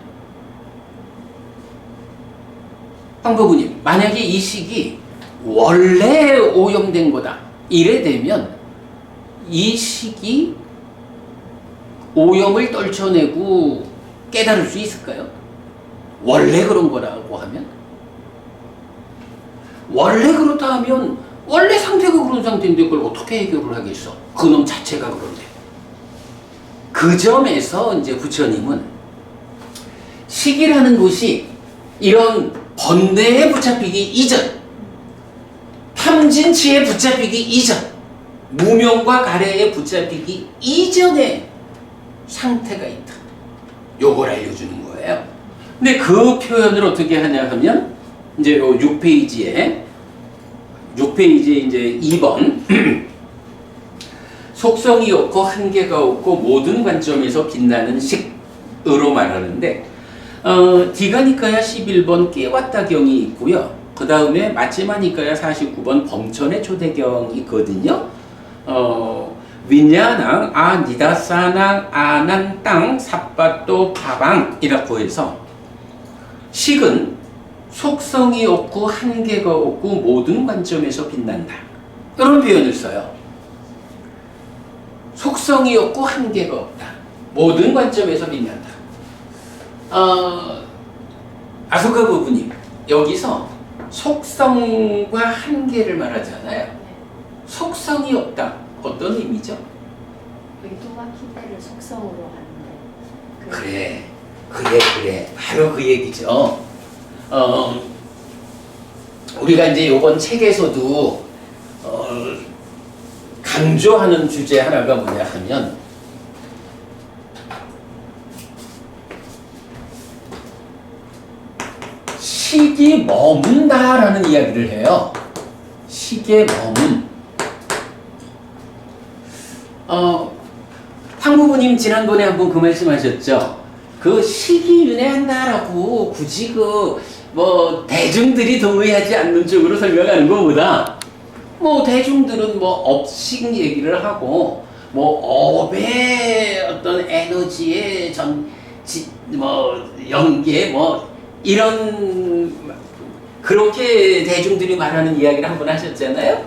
황보부님, 만약에 이 식이 원래 오염된 거다 이래 되면 이 식이 오염을 떨쳐내고 깨달을 수 있을까요? 원래 그런 거라고 하면? 원래 그렇다 하면 원래 상태가 그런 상태인데 그걸 어떻게 해결을 하겠어? 그놈 자체가 그런데. 그 점에서 이제 부처님은 식이라는 것이 이런 번뇌에 붙잡히기 이전, 탐진치에 붙잡히기 이전, 무명과 가래에 붙잡히기 이전의 상태가 있다. 요걸 알려주는 거예요. 근데 그 표현을 어떻게 하냐 하면 이제 요 6페이지에 이제 2번 속성이 없고 한계가 없고 모든 관점에서 빛나는 식으로 말하는데 디가니까야 11번 깨왔다경이 있고요. 그 다음에 마치마니까야 49번 범천의 초대경이 있거든요. 위냐낭 아니다사낭 아난땅 삿바또 파방이라고 해서 식은 속성이 없고 한계가 없고 모든 관점에서 빛난다. 이런 표현을 써요. 속성이 없고 한계가 없다. 모든 관점에서 빛난다. 아소카 부부님, 여기서 속성과 한계를 말하잖아요. 속성이 없다. 어떤 의미죠? 외도마키테를 속성으로 하는데 그래. 바로 그 얘기죠. 우리가 이제 이번 책에서도 강조하는 주제 하나가 뭐냐 하면 식이 머문다라는 이야기를 해요. 식의 머문. 황부부님 지난번에 한번 그 말씀하셨죠. 그 식이 윤회한다라고 굳이 대중들이 동의하지 않는 쪽으로 설명하는 것보다 대중들은 업식 얘기를 하고 업의 어떤 에너지의 연계 이런 그렇게 대중들이 말하는 이야기를 한번 하셨잖아요.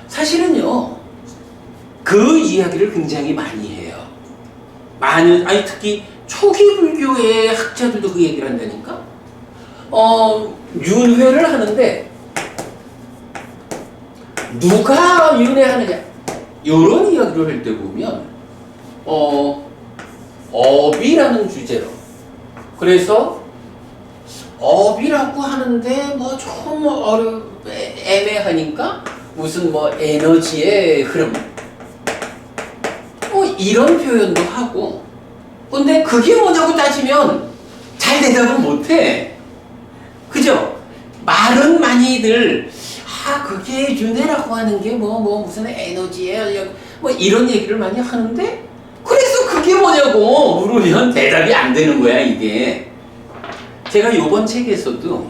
사실은요 그 이야기를 굉장히 많이 해요. 특히 초기 불교의 학자들도 그 얘기를 한다니까. 윤회를 하는데 누가 윤회하느냐 이런 이야기를 할 때 보면 업이라는 주제로, 그래서 업이라고 하는데 좀 애매하니까 무슨 에너지의 흐름 이런 표현도 하고, 근데 그게 뭐냐고 따지면 잘 대답은 못해. 그죠? 많이들 그게 윤회라고 하는 게 무슨 에너지예요 뭐 이런 얘기를 많이 하는데 그래서 그게 뭐냐고 물으면 대답이 안 되는 거야 이게. 제가 요번 책에서도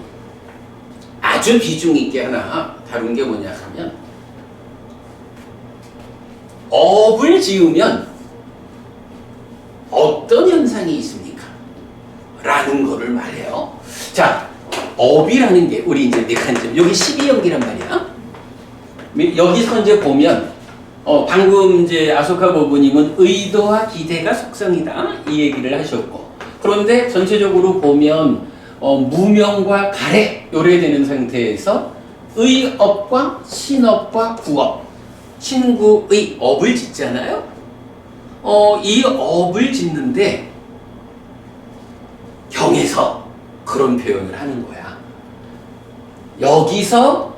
아주 비중 있게 하나 다룬 게 뭐냐 하면 업을 지으면 어떤 현상이 있습니까? 라는 거를 말해요. 자, 업이라는 게 우리 이제 메커니즘 여기 12연기란 말이야. 여기서 이제 보면 방금 이제 아소카 보부님은 의도와 기대가 속성이다 이 얘기를 하셨고, 그런데 전체적으로 보면 무명과 가래 요래되는 상태에서 의업과 신업과 구업, 신구의 업을 짓잖아요. 이 업을 짓는데 경에서 그런 표현을 하는 거야. 여기서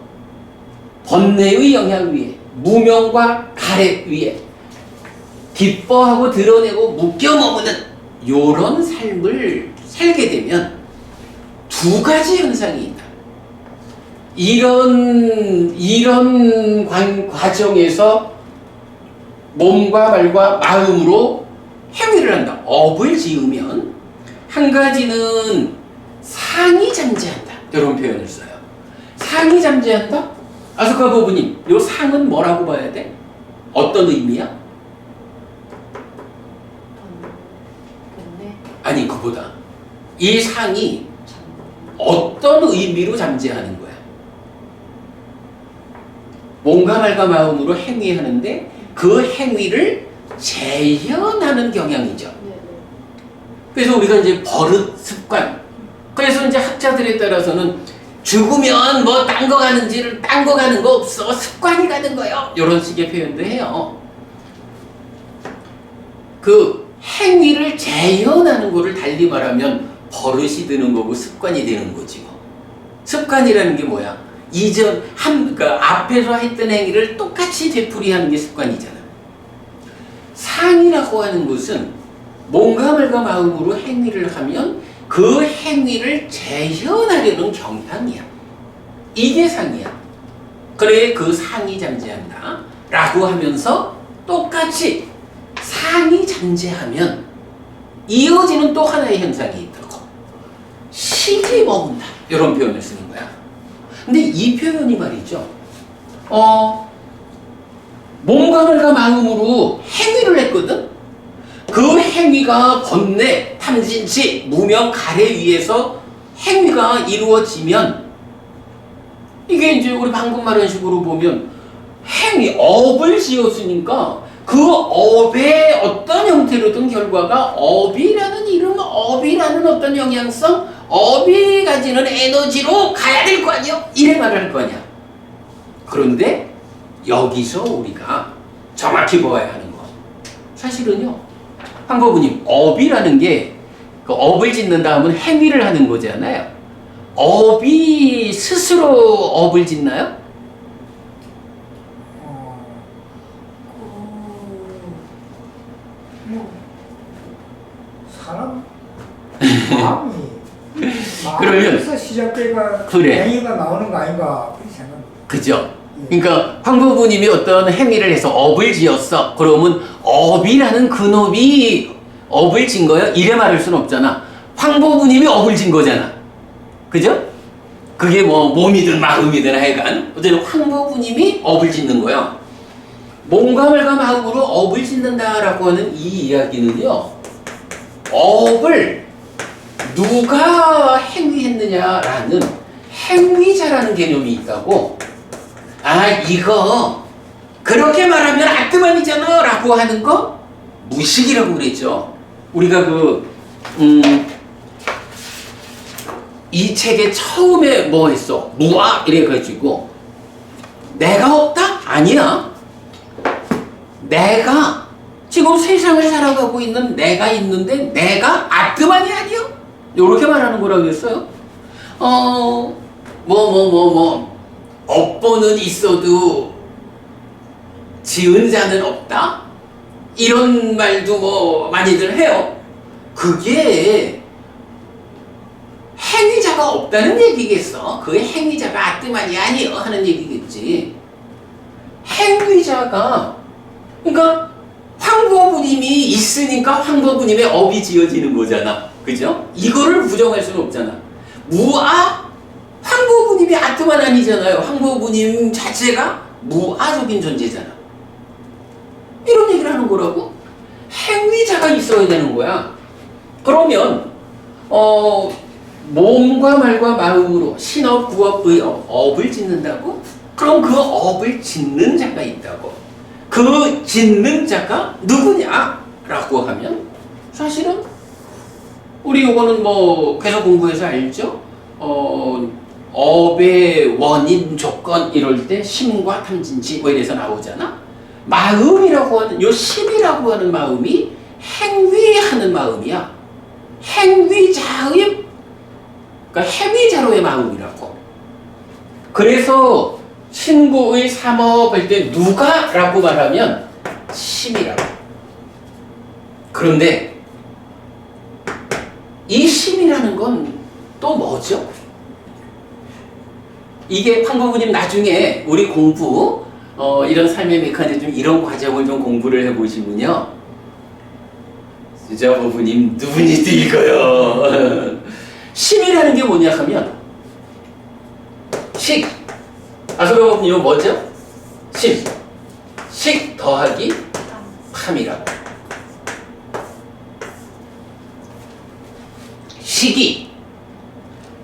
번뇌의 영향 위에 무명과 가래 위에 기뻐하고 드러내고 묶여 머무는 요런 삶을 살게 되면 두 가지 현상이 있다. 이런 과정에서 몸과 말과 마음으로 행위를 한다. 업을 지으면 한 가지는 상이 잠재한다. 이런 표현을 써요. 상이 잠재한다? 아소카 부부님, 요 상은 뭐라고 봐야 돼? 어떤 의미야? 번뇌. 아니, 그보다 이 상이 어떤 의미로 잠재하는 거야? 몸과 말과 마음으로 행위하는데 그 행위를 재현하는 경향이죠. 네네. 그래서 우리가 이제 버릇, 습관. 그래서 이제 학자들에 따라서는 죽으면 뭐 딴 거 가는지를 딴 거 가는 거 없어. 습관이 가는 거요. 이런 식의 표현도 해요. 그 행위를 재현하는 거를 달리 말하면 버릇이 되는 거고 습관이 되는 거지 뭐. 습관이라는 게 뭐야? 그러니까 앞에서 했던 행위를 똑같이 되풀이하는 게 습관이잖아. 상이라고 하는 것은 몸과 말과 마음으로 행위를 하면 그 행위를 재현하려는 경향이야. 이게 상이야. 그래, 그 상이 잠재한다 라고 하면서 똑같이 상이 잠재하면 이어지는 또 하나의 현상이 있다고. 식이 머문다. 이런 표현을 쓰는 거야. 근데 이 표현이 말이죠. 몸과 말과 마음으로 행위를 했거든? 그 행위가 번뇌, 탐진치, 무명, 가래 위에서 행위가 이루어지면 이게 이제 우리 방금 말한 식으로 보면 업을 지었으니까 그 업의 어떤 형태로든 결과가 업이라는 이름, 업이라는 어떤 영향성, 업이 가지는 에너지로 가야 될 거 아니야? 이래 말을 할 거 아니야. 그런데 여기서 우리가 정확히 보아야 하는 거. 사실은요, 황보부님, 업이라는 게 그 업을 짓는다 하면 행위를 하는 거잖아요. 업이 스스로 업을 짓나요? 사람 마음이 그러면 마음에서 시작돼가 그래. 행위가 나오는 거 아닌가 그렇게 생각합니다. 그죠? 그러니까 황부부님이 어떤 행위를 해서 업을 지었어. 그러면 업이라는 근업이 업을 진 거야? 이래 말할 수는 없잖아. 황부부님이 업을 진 거잖아. 그죠? 그게 뭐 몸이든 마음이든 하여간 어쨌든 황부부님이 업을 짓는 거야. 몸과 말과 마음으로 업을 짓는다라고 하는 이 이야기는요, 업을 누가 행위했느냐라는 행위자라는 개념이 있다고. 이거 그렇게 말하면 아뜨만이잖아 라고 하는 거 무식이라고 그랬죠. 우리가 이 책에 처음에 뭐 했어? 무아 이래가지고 내가 없다? 아니야. 내가 지금 세상을 살아가고 있는 내가 있는데 내가 아뜨만이 아니야? 요렇게 말하는 거라고 했어요. 업보는 있어도 지은 자는 없다? 이런 말도 뭐 많이들 해요. 그게 행위자가 없다는 얘기겠어. 그 행위자가 아뜨만이 아니여 하는 얘기겠지. 행위자가, 그러니까 황보부님이 있으니까 황보부님의 업이 지어지는 거잖아. 그죠? 이거를 부정할 수는 없잖아. 무아? 황보부님이 아트만 아니잖아요. 황보부님 자체가 무아적인 존재잖아. 이런 얘기를 하는 거라고? 행위자가 있어야 되는 거야. 그러면 몸과 말과 마음으로 신업, 구업, 의업, 업을 짓는다고? 그럼 그 업을 짓는 자가 있다고. 그 짓는 자가 누구냐? 라고 하면 사실은 우리 요거는 뭐 계속 공부해서 알죠? 업의 원인, 조건 이럴 때 심과 탐진치 뭐 이래서 나오잖아. 마음이라고 하는, 요 심이라고 하는 마음이 행위하는 마음이야. 행위자의, 그러니까 행위자로의 마음이라고. 그래서 신구의 삼업 할 때 누가? 라고 말하면 심이라고. 그런데 이 심이라는 건 또 뭐죠? 이게 황보부님 나중에 우리 공부 이런 삶의 메커니즘 이런 과정을 좀 공부를 해보시면요, 진짜 보부님 누구니 읽어요. 심이라는 게 뭐냐 하면 식. 아소가보님 이거 뭐죠? 심. 식 더하기 탐이라고. 식이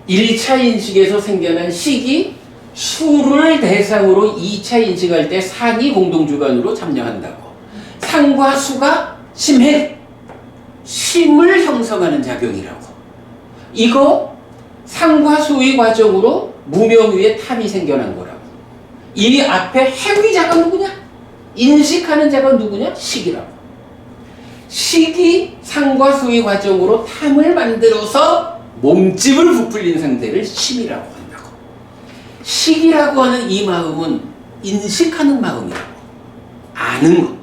1차 인식에서 생겨난 식이 수를 대상으로 2차 인식할 때 상이 공동주관으로 참여한다고. 상과 수가 심해. 심을 형성하는 작용이라고. 이거 상과 수의 과정으로 무명 위에 탐이 생겨난 거라고. 이 앞에 행위자가 누구냐? 인식하는 자가 누구냐? 식이라고. 식이 상과 수의 과정으로 탐을 만들어서 몸집을 부풀린 상태를 심이라고 한다고. 식이라고 하는 이 마음은 인식하는 마음이라고. 아는 것.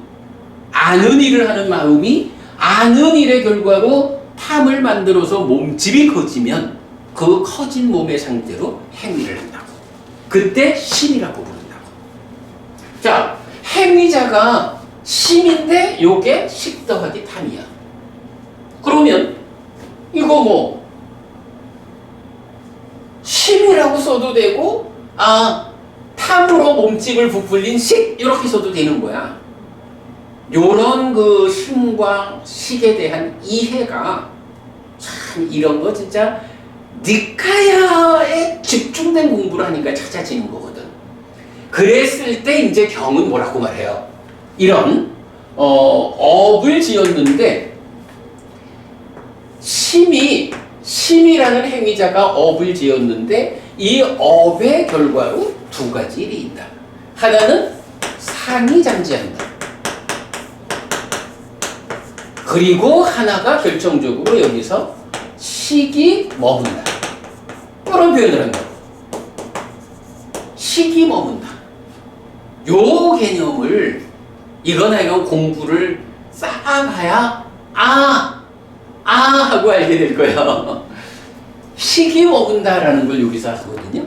아는 일을 하는 마음이 아는 일의 결과로 탐을 만들어서 몸집이 커지면 그 커진 몸의 상태로 행위를 한다고. 그때 심이라고 부른다고. 자, 행위자가 심인데 요게 식 더하기 탐이야. 그러면 이거 뭐 심이라고 써도 되고 탐으로 몸집을 부풀린 식 이렇게 써도 되는 거야. 요런 그 심과 식에 대한 이해가 참 이런 거 진짜 니카야에 집중된 공부를 하니까 찾아지는 거거든. 그랬을 때 이제 경은 뭐라고 말해요? 이런 업을 지었는데 심이라는 행위자가 업을 지었는데 이 업의 결과로 두 가지 일이 있다. 하나는 상이 잠재한다. 그리고 하나가 결정적으로 여기서 식이 머문다. 그런 표현을 한다고. 식이 머문다. 요 개념을 이거나 이건 공부를 쌓아가야 하고 알게 될 거예요. 식이 머문다라는 걸 여기서 하거든요.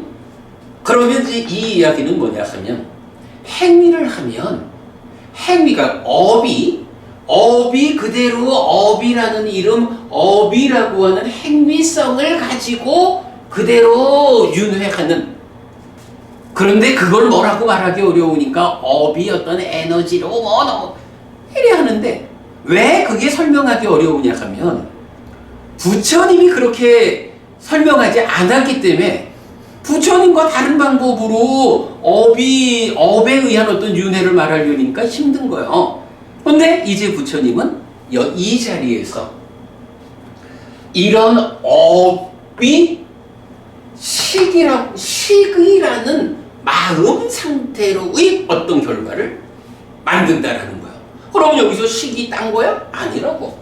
그러면 이제 이 이야기는 뭐냐 하면 행위를 하면 행위가 업이 그대로 업이라는 이름, 업이라고 하는 행위성을 가지고 그대로 윤회하는. 그런데 그걸 뭐라고 말하기 어려우니까 업이 어떤 에너지로 이래 하는데 왜 그게 설명하기 어려우냐 하면 부처님이 그렇게 설명하지 않았기 때문에 부처님과 다른 방법으로 업에 의한 어떤 윤회를 말하려니까 힘든 거예요. 근데 이제 부처님은 이 자리에서 이런 업이 식이라는 마음 상태로의 어떤 결과를 만든다라는 거야. 그럼 여기서 식이 딴 거야? 아니라고.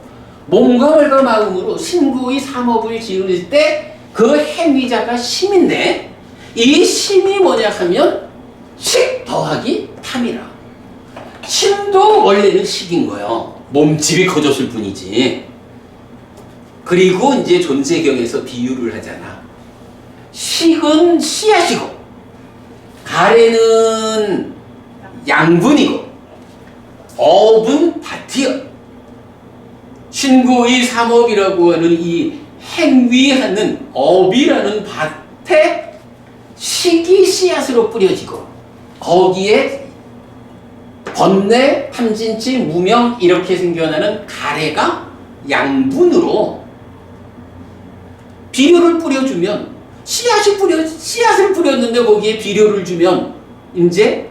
몸과 말과 마음으로 신구의 삼업을 지을 때 그 행위자가 심인데 이 심이 뭐냐 하면 식 더하기 탐이라. 심도 원래는 식인 거예요. 몸집이 커졌을 뿐이지. 그리고 이제 존재경에서 비유를 하잖아. 식은 씨앗이고 가래는 양분이고 업은 밭이요. 신구의 삼업이라고 하는 이 행위하는 업이라는 밭에 식이 씨앗으로 뿌려지고 거기에 번뇌, 탐진치, 무명 이렇게 생겨나는 가래가 양분으로 비료를 뿌려주면 씨앗을 뿌렸는데 거기에 비료를 주면 이제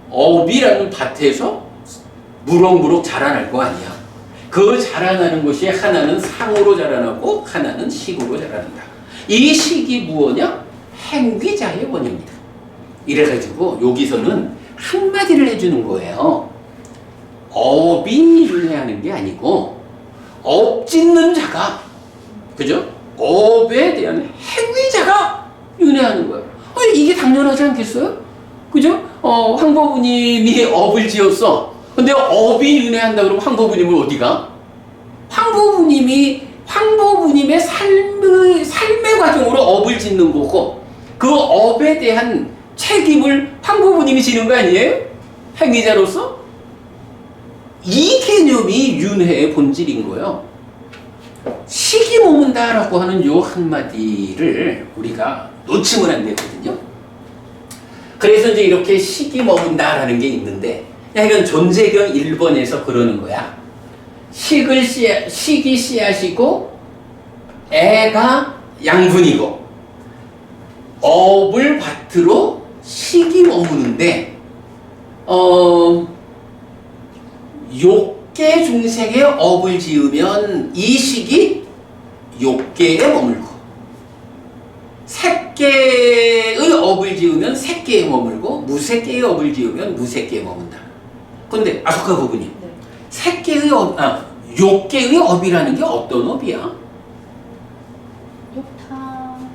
업이라는 밭에서 무럭무럭 자라날 거 아니야. 그 자라나는 것이 하나는 상으로 자라나고 하나는 식으로 자라난다. 이 식이 무엇이냐? 행위자의 원입니다. 이래가지고 여기서는 한마디를 해주는 거예요. 업이 윤회하는 게 아니고 업 짓는 자가, 그죠? 업에 대한 행위자가 윤회하는 거예요. 이게 당연하지 않겠어요? 그죠? 황보부님이 업을 지었어. 근데 업이 윤회한다 그러면 황보부님은 어디가? 황보부님의 삶의 과정으로 업을 짓는 거고 그 업에 대한 책임을 황보부님이 지는 거 아니에요? 행위자로서? 이 개념이 윤회의 본질인 거예요. 식이 머문다라고 하는 요 한마디를 우리가 놓치면 안 되거든요. 그래서 이제 이렇게 식이 머문다라는 게 있는데, 이건 존재경 1번에서 그러는 거야. 식이 씨앗이고, 애가 양분이고, 업을 밭으로 식이 머무는데, 욕계 중생의 업을 지으면 이 식이 욕계에 머물고 색계의 업을 지으면 색계에 머물고 무색계의 업을 지으면 무색계에 머문다. 근데 아소카 부부님, 네. 색계의 욕계의 업이라는 게 어떤 업이야? 욕탕.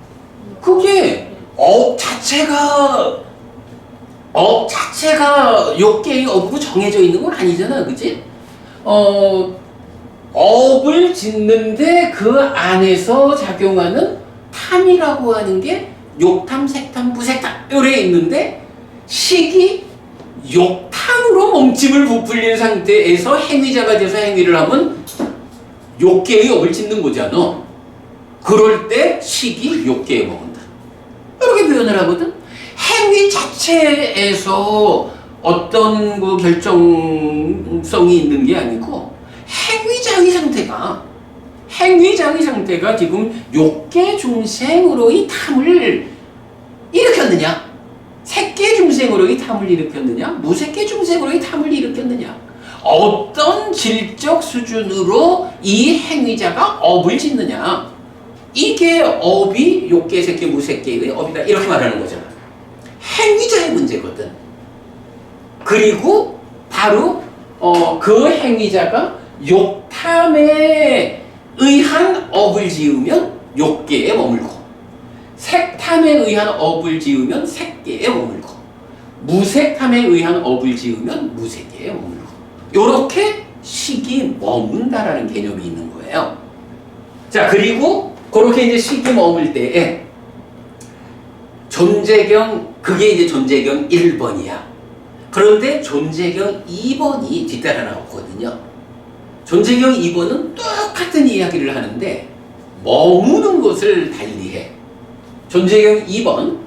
그게 업 자체가 욕계의 업으로 정해져 있는 건 아니잖아, 그치? 업을 짓는데 그 안에서 작용하는 탐이라고 하는 게 욕탐, 색탐, 무색탐 요래 있는데 식이 욕탐으로 몸집을 부풀린 상태에서 행위자가 돼서 행위를 하면 욕계의 업을 짓는 거잖아. 그럴 때 식이 욕계에 머문다. 이렇게 표현을 하거든. 행위 자체에서 어떤 그 결정성이 있는 게 아니고 행위자의 상태가 지금 욕계 중생으로의 탐을 일으켰느냐, 색계 중생으로의 탐을 일으켰느냐, 무색계 중생으로의 탐을 일으켰느냐, 어떤 질적 수준으로 이 행위자가 업을 짓느냐, 이게 업이 욕계, 색계, 무색계의 업이다 이렇게 말하는 거잖아. 행위자의 문제거든. 그리고 바로 그 행위자가 욕탐에 의한 업을 지으면 욕계에 머물고, 색탐에 의한 업을 지으면 색계에 머물고, 무색탐에 의한 업을 지으면 무색계에 머물고, 요렇게 식이 머문다라는 개념이 있는 거예요. 자, 그리고 그렇게 이제 식이 머물 때에 그게 이제 존재경 1번이야. 그런데 존재경 2번이 뒤따라 나오거든요. 존재경 2번은 똑같은 이야기를 하는데 머무는 것을 달리해. 존재경 2번,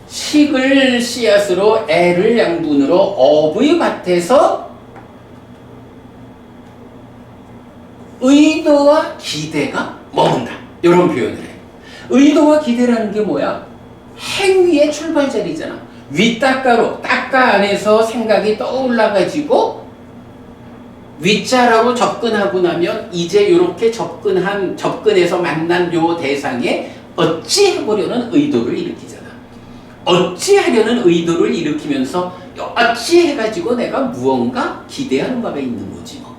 식을 씨앗으로 애를 양분으로 업의 밭에서 의도와 기대가 머문다. 이런 표현을 해. 의도와 기대라는 게 뭐야? 행위의 출발자리잖아. 윗닦아로, 닦아 안에서 생각이 떠올라가지고 윗자라고 접근하고 나면 이제 이렇게 접근해서 만난 요 대상에 어찌 해보려는 의도를 일으키잖아. 어찌 하려는 의도를 일으키면서 어찌 해가지고 내가 무언가 기대하는 바가 있는 거지 뭐.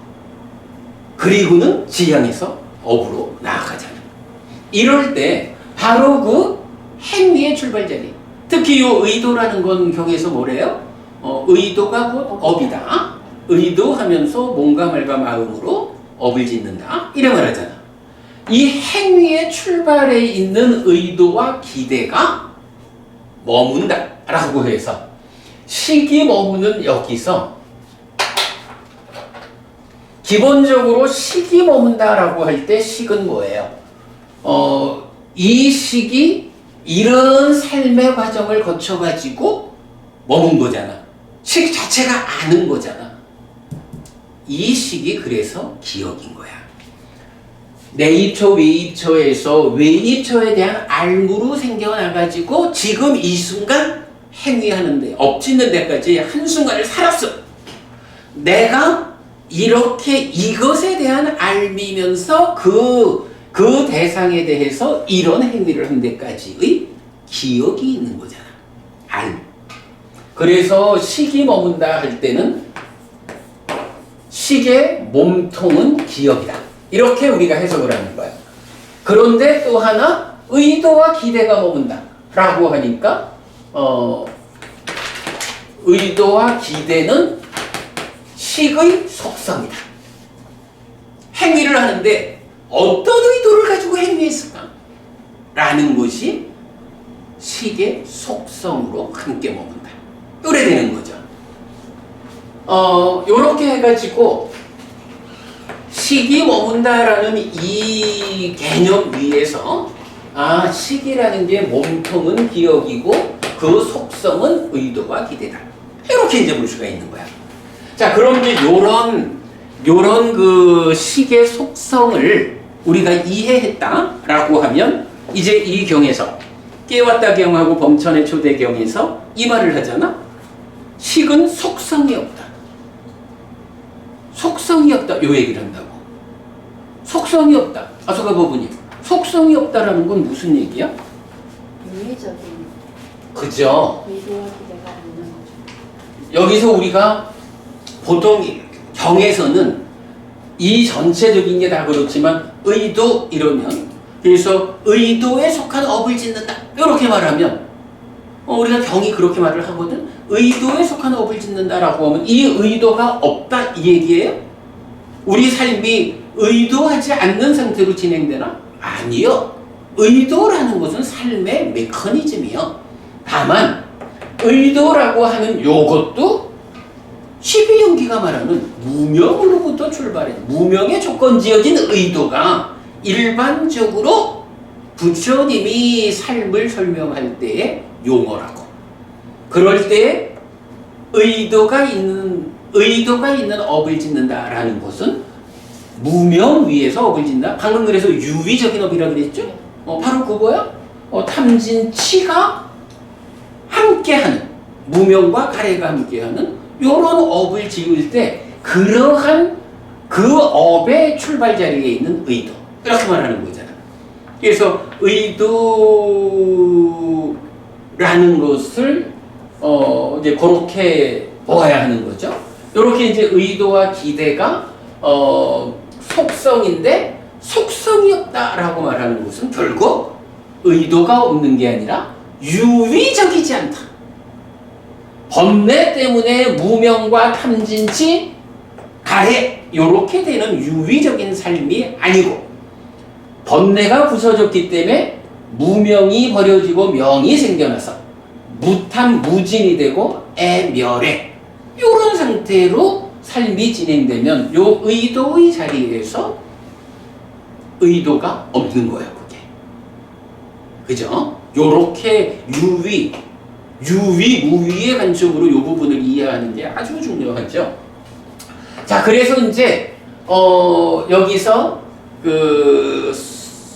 그리고는 지향해서 업으로 나아가잖아. 이럴 때 바로 그 행위의 출발자리. 특히 이 의도라는 건 경에서 뭐래요? 의도가 곧 업이다. 의도하면서 몸과 말과 마음으로 업을 짓는다. 이래 말하잖아. 이 행위의 출발에 있는 의도와 기대가 머문다 라고 해서 식이 머무는 여기서 기본적으로 식이 머문다 라고 할 때 식은 뭐예요? 이 식이 이런 삶의 과정을 거쳐가지고 머문 거잖아. 식 자체가 아는 거잖아. 이 식이 그래서 기억인 거야. 내입처, 외입처에서 외입처에 대한 알무로 생겨나가지고 지금 이 순간 행위하는데 엎짓는 데까지 한순간을 살았어. 내가 이렇게 이것에 대한 알미면서 그 대상에 대해서 이런 행위를 한 데까지의 기억이 있는 거잖아. 알. 그래서 식이 머문다 할 때는 식의 몸통은 기억이다. 이렇게 우리가 해석을 하는 거야. 그런데 또 하나 의도와 기대가 머문다 라고 하니까 의도와 기대는 식의 속성이다. 행위를 하는데 어떤 의도를 가지고 행위했을까? 라는 것이 식의 속성으로 함께 머문다. 요래 되는 거죠. 요렇게 해가지고 식이 머문다라는 이 개념 위에서 식이라는 게 몸통은 기억이고 그 속성은 의도와 기대다. 이렇게 이제 볼 수가 있는 거야. 자, 그럼 이제 요런 그 식의 속성을 우리가 이해했다라고 하면 이제 이 경에서 깨웠다 경하고 범천의 초대 경에서 이 말을 하잖아. 식은 속성이 없다. 속성이 없다. 요 얘기를 한다고. 속성이 없다. 아소가 법부님, 속성이 없다라는 건 무슨 얘기야? 윤리적인 그죠? 의도와 기대가 있는 거죠. 여기서 우리가 보통 경에서는 이 전체적인 게 다 그렇지만 의도 이러면 그래서 의도에 속한 업을 짓는다 이렇게 말하면 우리가 경이 그렇게 말을 하거든. 의도에 속한 업을 짓는다라고 하면 이 의도가 없다 이 얘기예요? 우리 삶이 의도하지 않는 상태로 진행되나? 아니요. 의도라는 것은 삶의 메커니즘이요. 다만 의도라고 하는 요것도 12연기가 말하는 무명으로부터 출발해 무명의 조건지어진 의도가 일반적으로 부처님이 삶을 설명할 때의 용어라고. 그럴 때 의도가 있는 업을 짓는다라는 것은 무명 위에서 업을 짓는다. 방금 그래서 유의적인 업이라 그랬죠? 바로 그거야. 탐진치가 함께하는 무명과 가래가 함께하는 요런 업을 지을 때 그러한 그 업의 출발 자리에 있는 의도 이렇게 말하는 거잖아. 그래서 의도라는 것을 이제 그렇게 보아야 하는 거죠. 이렇게 이제 의도와 기대가 속성인데 속성이 없다라고 말하는 것은 결국 의도가 없는 게 아니라 유의적이지 않다. 번뇌 때문에 무명과 탐진치, 가해 요렇게 되는 유의적인 삶이 아니고 번뇌가 부서졌기 때문에 무명이 버려지고 명이 생겨나서 무탐 무진이 되고 애멸해 요런 상태로 삶이 진행되면 요 의도의 자리에서 의도가 없는 거야 그게. 그죠? 요렇게 유의 무위의 관점으로 이 부분을 이해하는 게 아주 중요하죠. 자, 그래서 이제 여기서 그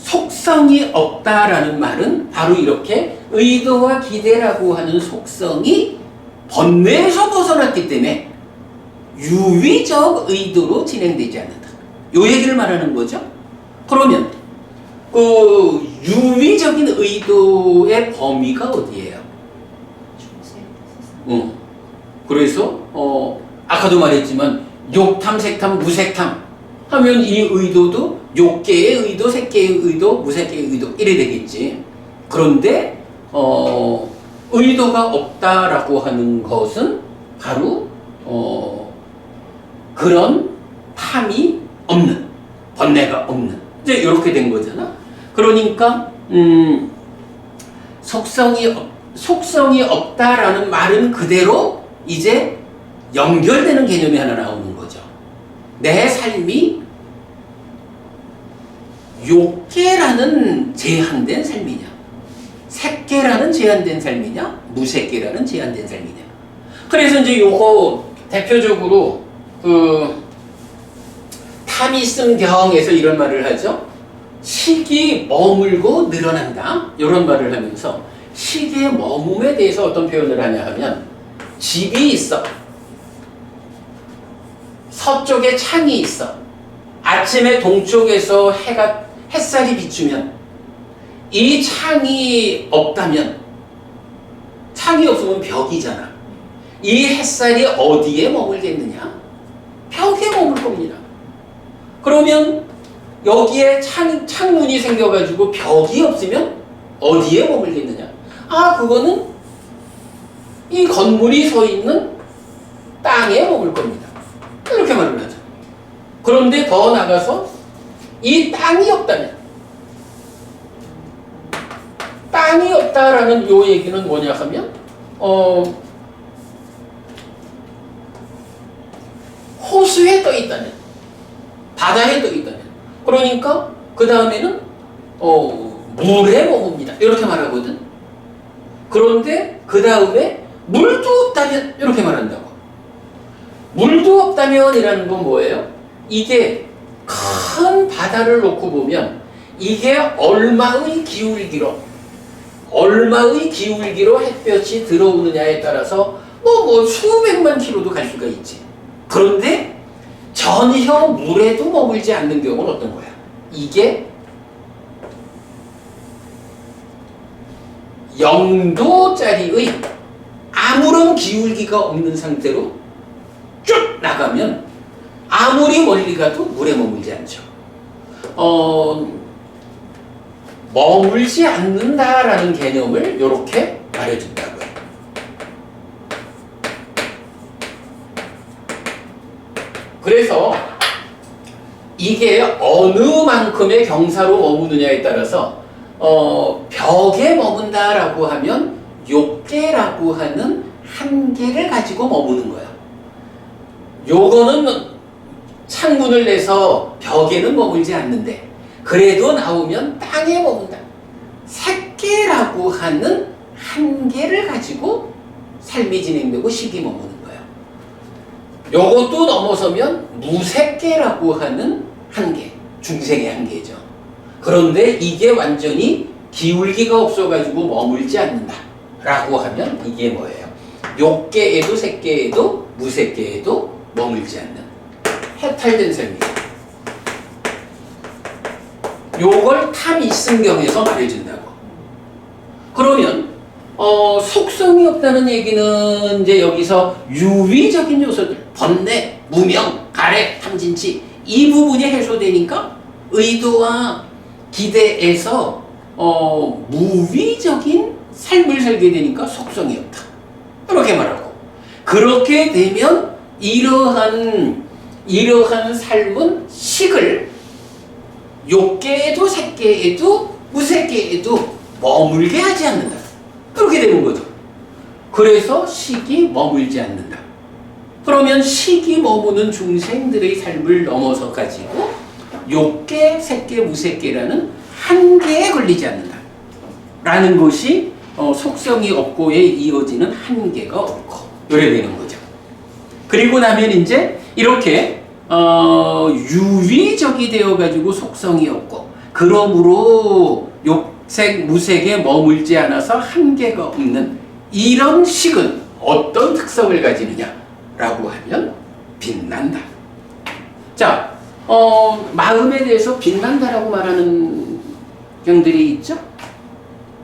속성이 없다라는 말은 바로 이렇게 의도와 기대라고 하는 속성이 번뇌에서 벗어났기 때문에 유의적 의도로 진행되지 않는다. 요 얘기를 말하는 거죠. 그러면 그 유의적인 의도의 범위가 어디예요? 그래서 아까도 말했지만 욕탐, 색탐, 무색탐 하면 이 의도도 욕계의 의도, 색계의 의도, 무색계의 의도 이래 되겠지. 그런데 의도가 없다라고 하는 것은 바로 그런 탐이 없는, 번뇌가 없는 이제 이렇게 된 거잖아. 그러니까 속성이 없다라는 말은 그대로 이제 연결되는 개념이 하나 나오는 거죠. 내 삶이 욕계라는 제한된 삶이냐, 색계라는 제한된 삶이냐, 무색계라는 제한된 삶이냐. 그래서 이제 요거 대표적으로 그 탐이승경에서 이런 말을 하죠. 식이 머물고 늘어난다. 이런 말을 하면서 식의 머뭄에 대해서 어떤 표현을 하냐 하면, 집이 있어. 서쪽에 창이 있어. 아침에 동쪽에서 햇살이 비추면 이 창이 없다면, 창이 없으면 벽이잖아. 이 햇살이 어디에 머물겠느냐? 벽에 머물 겁니다. 그러면 여기에 창문이 생겨가지고 벽이 없으면 어디에 머물겠느냐? 아, 그거는 이 건물이 서 있는 땅에 머물 겁니다. 이렇게 말을 하죠. 그런데 더 나가서 이 땅이 없다라는 요 얘기는 뭐냐 하면 호수에 떠 있다면, 바다에 떠 있다면, 그러니까 그 다음에는 물에 머뭅니다. 이렇게 말하거든. 그런데 그 다음에 물도 없다면 이렇게 말한다고. 물도 없다면이라는 건 뭐예요? 이게 큰 바다를 놓고 보면 이게 얼마의 기울기로 햇볕이 들어오느냐에 따라서 뭐 수백만 킬로도 갈 수가 있지. 그런데 전혀 물에도 머물지 않는 경우는 어떤 거야? 이게 0도짜리의 아무런 기울기가 없는 상태로 쭉 나가면 아무리 멀리 가도 물에 머물지 않죠. 머물지 않는다라는 개념을 이렇게 말해준다고요. 그래서 이게 어느 만큼의 경사로 머무느냐에 따라서 벽에 머문다라고 하면 욕계라고 하는 한계를 가지고 머무는 거야. 요거는 창문을 내서 벽에는 머물지 않는데 그래도 나오면 땅에 머문다. 색계라고 하는 한계를 가지고 삶이 진행되고 식이 머무는 거예요. 요것도 넘어서면 무색계라고 하는 한계, 중생의 한계죠. 그런데 이게 완전히 기울기가 없어가지고 머물지 않는다 라고 하면 이게 뭐예요? 욕계에도 색계에도 무색계에도 머물지 않는 해탈된 삶이에요. 요걸 탐이승경에서 말해준다고. 그러면 속성이 없다는 얘기는 이제 여기서 유의적인 요소들, 번뇌, 무명, 가래, 탐진치 이 부분이 해소되니까 의도와 기대에서 무위적인 삶을 살게 되니까 속성이 없다. 이렇게 말하고, 그렇게 되면 이러한 삶은 식을 욕계에도 색계에도 무색계에도 머물게 하지 않는다. 그렇게 되는 거죠. 그래서 식이 머물지 않는다. 그러면 식이 머무는 중생들의 삶을 넘어서 가지고 욕계, 색계, 무색계라는 한계에 걸리지 않는다. 라는 것이 속성이 없고에 이어지는 한계가 없고 이래 되는 거죠. 그리고 나면 이제 이렇게 유위적이 되어가지고 속성이 없고 그러므로 욕색, 무색에 머물지 않아서 한계가 없는 이런 식은 어떤 특성을 가지느냐라고 하면 빛난다. 자, 마음에 대해서 빛난다라고 말하는 경들이 있죠.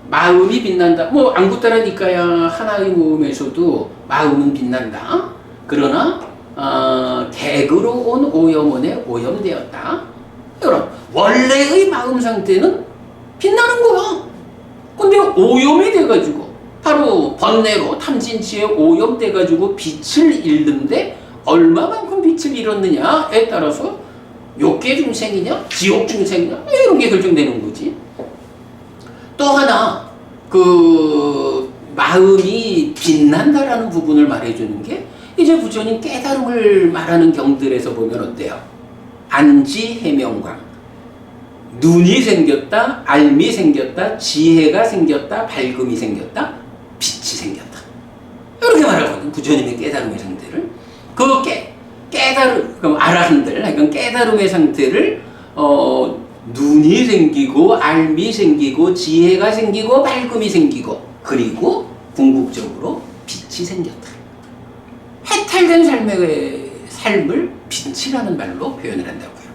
마음이 빛난다. 뭐 안구따라니까야 하나의 모음에서도 마음은 빛난다. 그러나 객으로 온 오염원에 오염되었다. 이런 원래의 마음 상태는 빛나는 거야. 근데 오염이 돼가지고 바로 번뇌로 탐진치에 오염돼가지고 빛을 잃는데 얼마만큼 빛을 잃었느냐에 따라서 욕계 중생이냐? 지옥 중생이냐? 이런 게 결정되는 거지. 또 하나, 그 마음이 빛난다라는 부분을 말해주는 게 이제 부처님 깨달음을 말하는 경들에서 보면 어때요? 안지 해명광. 눈이 생겼다, 알미 생겼다, 지혜가 생겼다, 밝음이 생겼다, 빛이 생겼다. 이렇게 말하거든, 부처님의 깨달음의 상태를. 그 깨달음, 그럼 아라한들, 그러니까 깨달음의 상태를, 눈이 생기고, 알미 생기고, 지혜가 생기고, 밝음이 생기고, 그리고 궁극적으로 빛이 생겼다. 해탈된 삶을 빛이라는 말로 표현을 한다고요.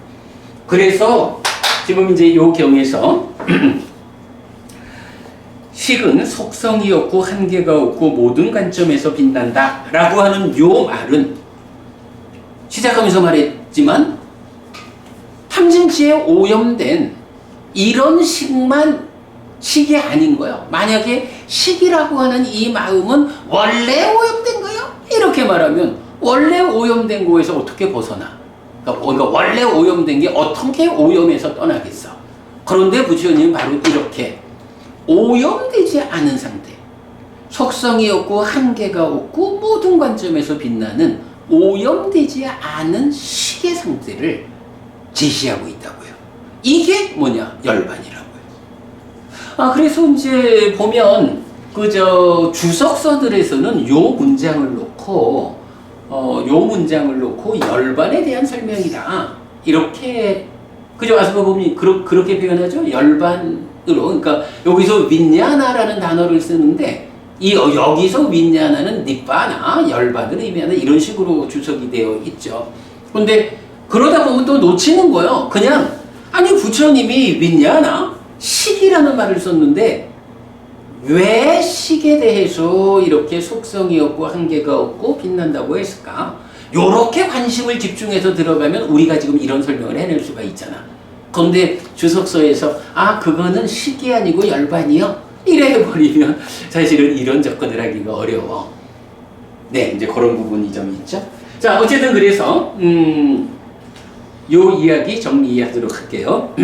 그래서 지금 이제 이 경에서 식은 속성이 없고 한계가 없고 모든 관점에서 빛난다 라고 하는 요 말은 시작하면서 말했지만 탐진치에 오염된 이런 식이 아닌 거예요. 만약에 식이라고 하는 이 마음은 원래 오염된 거예요? 이렇게 말하면 원래 오염된 거에서 어떻게 벗어나? 그러니까 원래 오염된 게 어떻게 오염에서 떠나겠어? 그런데 부처님은 바로 이렇게 오염되지 않은 상태, 속성이 없고 한계가 없고 모든 관점에서 빛나는 오염되지 않은 식의 상태를 제시하고 있다고요. 이게 뭐냐? 열반이라고요. 그래서 이제 보면 주석서들에서는 요 문장을 놓고 열반에 대한 설명이다. 이렇게, 그죠? 아스파 보면 그렇게 표현하죠? 열반으로. 그러니까 여기서 윈냐나라는 단어를 쓰는데, 여기서 윈냐나는 니빠나, 열반을 의미하는 이런 식으로 주석이 되어 있죠. 근데 그러다 보면 또 놓치는 거예요. 그냥, 아니, 부처님이 윈냐나, 식이라는 말을 썼는데, 왜 식에 대해서 이렇게 속성이 없고 한계가 없고 빛난다고 했을까? 요렇게 관심을 집중해서 들어가면 우리가 지금 이런 설명을 해낼 수가 있잖아. 그런데 주석서에서 그거는 식이 아니고 열반이요? 이래 해버리면 사실은 이런 접근을 하기가 어려워. 네, 이제 그런 부분이 좀 있죠. 자, 어쨌든 그래서 요 이야기 정리하도록 할게요.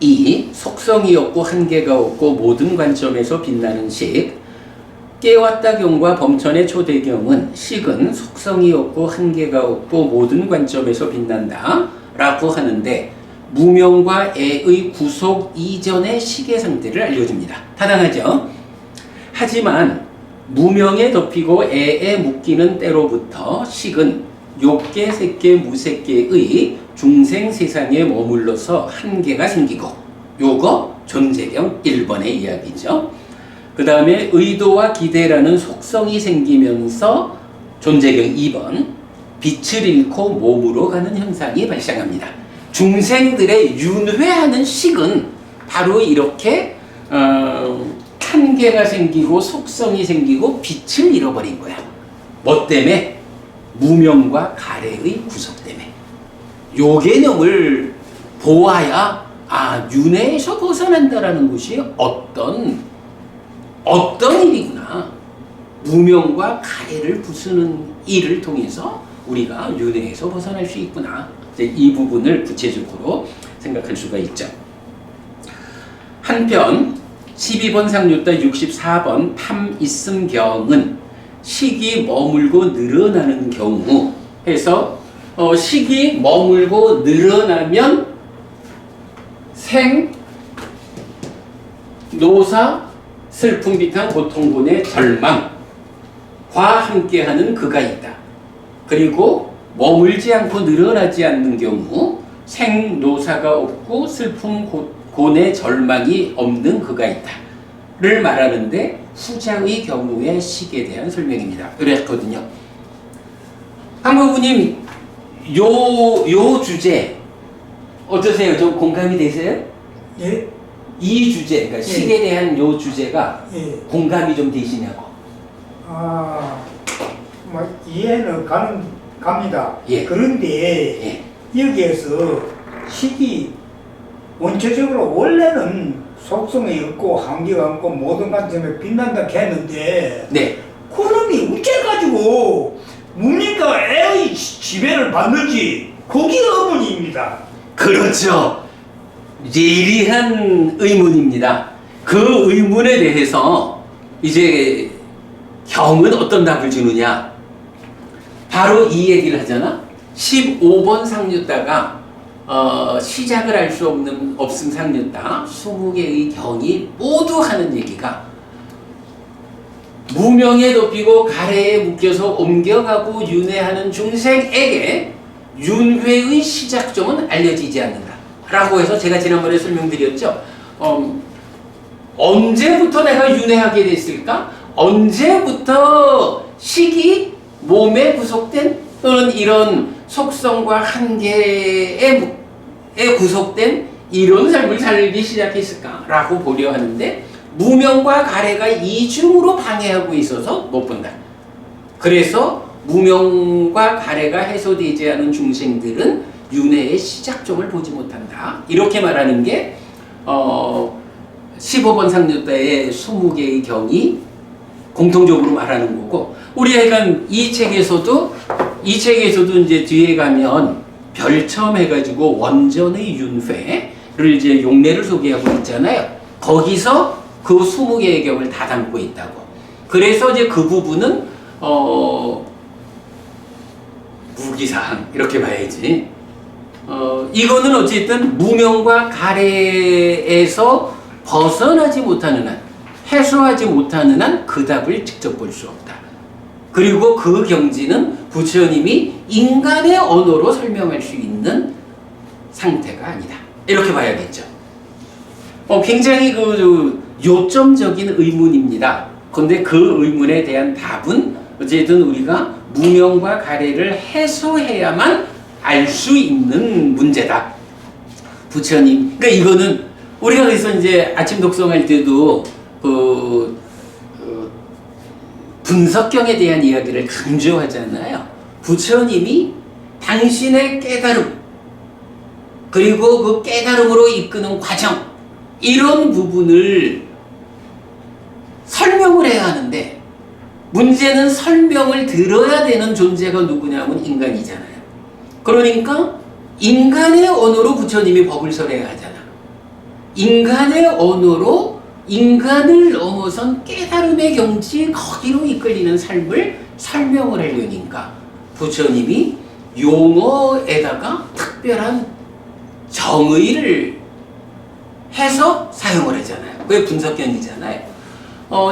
이 속성이 없고 한계가 없고 모든 관점에서 빛나는 식, 깨왔다경과 범천의 초대경은 식은 속성이 없고 한계가 없고 모든 관점에서 빛난다 라고 하는데 무명과 애의 구속 이전의 식의 상태를 알려줍니다. 타당하죠? 하지만 무명에 덮이고 애에 묶이는 때로부터 식은 욕계, 색계, 무색계의 중생 세상에 머물러서 한계가 생기고, 요거 존재경 1번의 이야기죠. 그 다음에 의도와 기대라는 속성이 생기면서 존재경 2번 빛을 잃고 몸으로 가는 현상이 발생합니다. 중생들의 윤회하는 식은 바로 이렇게 한계가 생기고 속성이 생기고 빛을 잃어버린 거야. 뭐 때문에? 무명과 가래의 구속 때문에. 요 개념을 보아야 윤회에서 벗어난다라는 것이 어떤 일이구나. 무명과 가래를 부수는 일을 통해서 우리가 윤회에서 벗어날 수 있구나. 이제 이 부분을 구체적으로 생각할 수가 있죠. 한편 12번 상류따 64번 탐있음경은 식이 머물고 늘어나는 경우 해서 식이 머물고 늘어나면 생, 노사, 슬픔, 비탄, 고통, 고뇌, 절망과 함께하는 그가 있다. 그리고 머물지 않고 늘어나지 않는 경우 생, 노사가 없고 슬픔, 고뇌, 절망이 없는 그가 있다. 를 말하는데 후자의 경우의 식에 대한 설명입니다. 그랬거든요. 한국부님 요 주제 어떠세요? 좀 공감이 되세요? 예? 이 주제, 그러니까 식에 대한 요 주제가 공감이 좀 되시냐고. 이해는 갑니다. 예. 그런데 여기에서 식이 원초적으로 원래는 속성이 없고 한계가 없고 모든 관점에 빛난다 했는데 그놈이 어째가지고 뭡니까 애의 지배를 받는지 그게 어머니입니다. 그렇죠. 예리한 의문입니다. 그 의문에 대해서 이제 경은 어떤 답을 주느냐? 바로 이 얘기를 하잖아. 15번 상류따가 시작을 할 수 없음 상류따 20개의 경이 모두 하는 얘기가 무명에 덮이고 가래에 묶여서 옮겨가고 윤회하는 중생에게 윤회의 시작점은 알려지지 않는다 라고 해서 제가 지난번에 설명드렸죠. 언제부터 내가 윤회하게 됐을까? 언제부터 식이 몸에 구속된 또는 이런 속성과 한계에 구속된 이런 삶을 살기 시작했을까? 라고 보려 하는데 무명과 가래가 이중으로 방해하고 있어서 못 본다. 그래서 무명과 가래가 해소되지 않은 중생들은 윤회의 시작점을 보지 못한다. 이렇게 말하는 게 15번 상류따의 20개의 경이 공통적으로 말하는 거고, 우리가 이 책에서도 이제 뒤에 가면 별첨 해가지고 원전의 윤회를 이제 용례를 소개하고 있잖아요. 거기서 그 20개의 경을 다 담고 있다고. 그래서 이제 그 부분은 무기사항 이렇게 봐야지. 이거는 어쨌든 무명과 가래에서 벗어나지 못하는 한, 해소하지 못하는 한 그 답을 직접 볼 수 없다. 그리고 그 경지는 부처님이 인간의 언어로 설명할 수 있는 상태가 아니다. 이렇게 봐야겠죠. 굉장히 요점적인 의문입니다. 그런데 그 의문에 대한 답은 어쨌든 우리가 무명과 가래를 해소해야만 알 수 있는 문제다. 부처님. 그러니까 이거는 우리가 그래서 이제 아침 독성할 때도 분석경에 대한 이야기를 강조하잖아요. 부처님이 당신의 깨달음, 그리고 그 깨달음으로 이끄는 과정, 이런 부분을 설명을 해야 하는데, 문제는 설명을 들어야 되는 존재가 누구냐면 인간이잖아요. 그러니까 인간의 언어로 부처님이 법을 설해야 하잖아. 인간의 언어로 인간을 넘어선 깨달음의 경지, 거기로 이끌리는 삶을 설명을 하려니까 부처님이 용어에다가 특별한 정의를 해서 사용을 하잖아요. 그게 분석견이잖아요.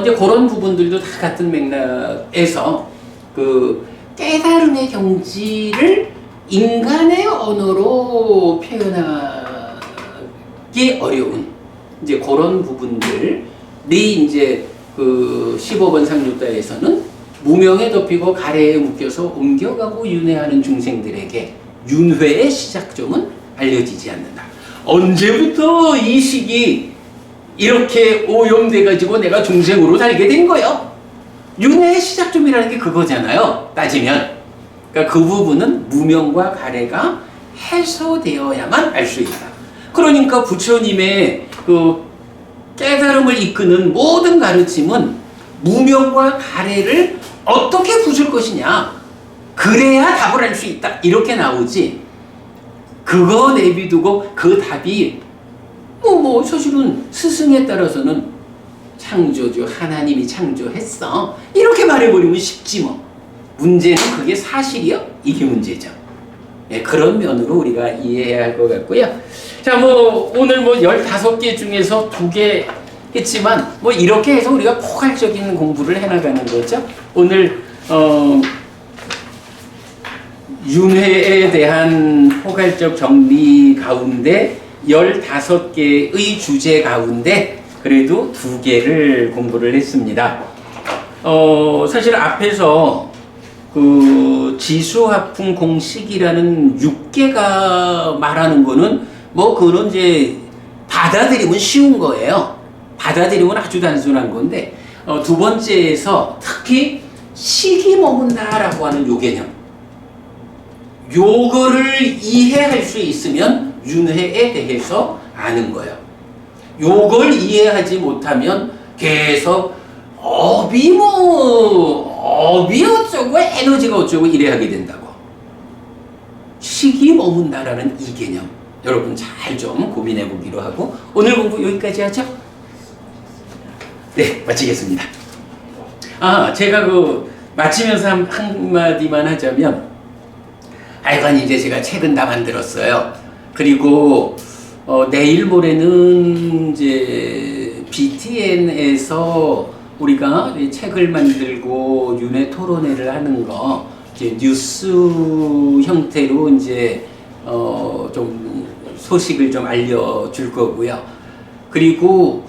이제 그런 부분들도 다 같은 맥락에서 그 깨달음의 경지를 인간의 언어로 표현하기 어려운 이제 그런 부분들이 이제 그 15번 상류따에서는 무명에 덮이고 가래에 묶여서 옮겨가고 윤회하는 중생들에게 윤회의 시작점은 알려지지 않는다. 언제부터 이 식이 이렇게 오염돼가지고 내가 중생으로 살게 된 거예요? 윤회의 시작점이라는 게 그거잖아요. 따지면. 그러니까 그 부분은 무명과 가래가 해소되어야만 알 수 있다. 그러니까 부처님의 그 깨달음을 이끄는 모든 가르침은 무명과 가래를 어떻게 부술 것이냐, 그래야 답을 알 수 있다, 이렇게 나오지. 그거 내비두고 그 답이 사실은 스승에 따라서는 창조주 하나님이 창조했어, 이렇게 말해버리면 쉽지 뭐. 문제는 그게 사실이요? 이게 문제죠. 네, 그런 면으로 우리가 이해해야 할 것 같고요. 자, 오늘 15개 중에서 2개 했지만, 이렇게 해서 우리가 포괄적인 공부를 해나가는 거죠. 오늘, 윤회에 대한 포괄적 정리 가운데 15개의 주제 가운데 그래도 2개를 공부를 했습니다. 사실 앞에서 그 지수화풍 공식이라는 6개가 말하는 거는 그거는 이제 받아들이면 쉬운 거예요. 받아들이면 아주 단순한 건데, 두 번째에서 특히 식이 머문다라고 하는 요 개념, 요거를 이해할 수 있으면 윤회에 대해서 아는 거예요. 요걸 이해하지 못하면 계속 업이 어쩌고 에너지가 어쩌고 이래 하게 된다고. 식이 머문다라는 이 개념 여러분 잘 좀 고민해 보기로 하고 오늘 공부 여기까지 하죠? 네, 마치겠습니다. 제가 마치면서 한마디만 하자면 하여간 이제 제가 책은 다 만들었어요. 그리고 내일 모레는 이제 BTN에서 우리가 책을 만들고 윤회 토론회를 하는 거 이제 뉴스 형태로 이제 좀 소식을 좀 알려줄 거고요. 그리고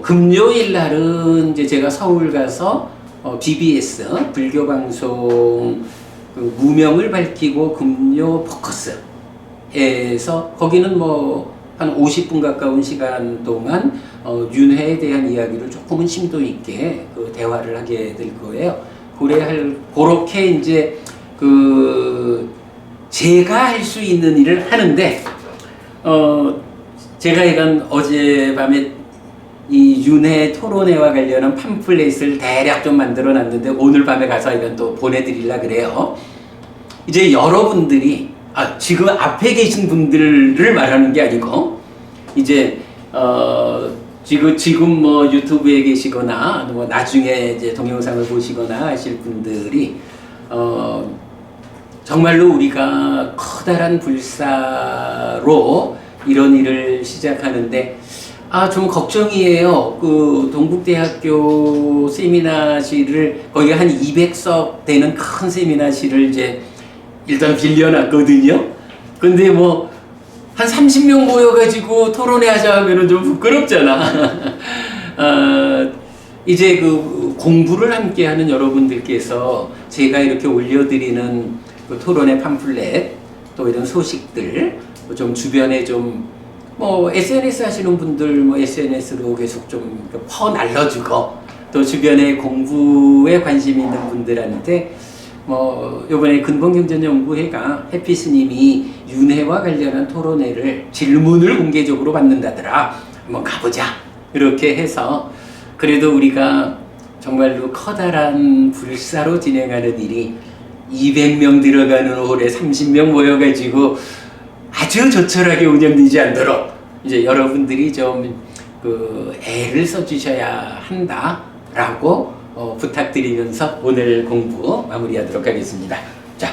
금요일 날은 이제 제가 서울 가서 BBS 불교 방송 무명을 밝히고 금요 포커스에서 거기는 뭐 한 50분 가까운 시간 동안 윤회에 대한 이야기를 조금은 심도 있게 대화를 하게 될 거예요. 그렇게 이제 제가 할 수 있는 일을 하는데 제가 이건 어젯밤에 이 윤회 토론회와 관련한 팜플렛을 대략 좀 만들어 놨는데 오늘 밤에 가서 이건 또 보내드리려고 그래요. 이제 여러분들이 지금 앞에 계신 분들을 말하는 게 아니고 이제 지금 뭐 유튜브에 계시거나 뭐 나중에 이제 동영상을 보시거나 하실 분들이 정말로 우리가 커다란 불사로 이런 일을 시작하는데 좀 걱정이에요. 동국대학교 세미나실을 거기가 한 200석 되는 큰 세미나실을 이제 일단 빌려놨거든요. 근데 뭐 한 30명 모여가지고 토론회 하자 하면은 좀 부끄럽잖아. 이제 공부를 함께 하는 여러분들께서 제가 이렇게 올려드리는 토론회 팜플렛 또 이런 소식들 좀 주변에 좀 뭐 SNS 하시는 분들 뭐 SNS로 계속 좀 퍼날려주고 또 주변에 공부에 관심 있는 분들한테 뭐 요번에 근본경전연구회가 해피 스님이 윤회와 관련한 토론회를 질문을 공개적으로 받는다더라. 한번 가보자. 이렇게 해서 그래도 우리가 정말로 커다란 불사로 진행하는 일이 200명 들어가는 홀에 30명 모여가지고 아주 조촐하게 운영되지 않도록 이제 여러분들이 좀 애를 써주셔야 한다라고 부탁드리면서 오늘 공부 마무리하도록 하겠습니다. 자,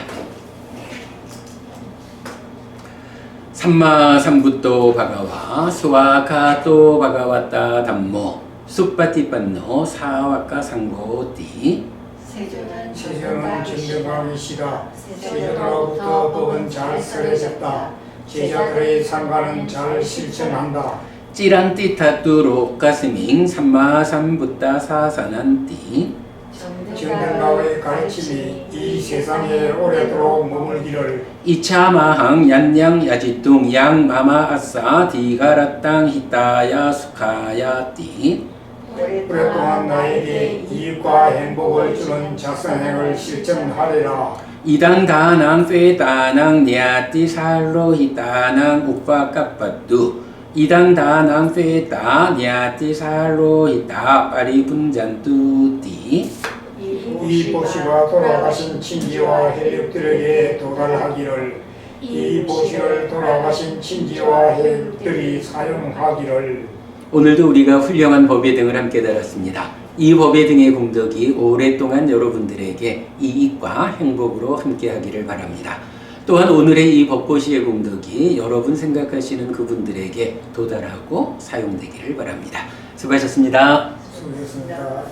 삼마삼부토 바가와 스와카토 바가와타 담모 숲바티빤노 사와카 상고띠 세조는 진정방이시다. 세조로부터 법은 잘 설해졌다. 제자들의 상관은 잘 실천한다. 찌란띠타뚜로 가스밍 삼마삼부따 사사난띠 정등가의 가르침이 이 세상에 오래도록 머물기를 이차마항 얀양 야지뚱 양마마아싸 디가라땅 히타야 수카야띠 오랫동안 나에게 이익과 행복을 주는 작선행을 실천하리라. 이당다낭 페다낭 니아띠 살로히다낭 우파까빠뚜 이당다낭 페다 니아띠 살로히다 파리분잔뚜띠 이 보시가 돌아가신 친지와 혈육들에게 도달하기를 이 보시를 돌아가신 친지와 혈육들이 사용하기를. 오늘도 우리가 훌륭한 법예등을 함께 달았습니다. 이 법예등의 공덕이 오랫동안 여러분들에게 이익과 행복으로 함께하기를 바랍니다. 또한 오늘의 이 법보시의 공덕이 여러분 생각하시는 그분들에게 도달하고 사용되기를 바랍니다. 수고하셨습니다. 수고하셨습니다.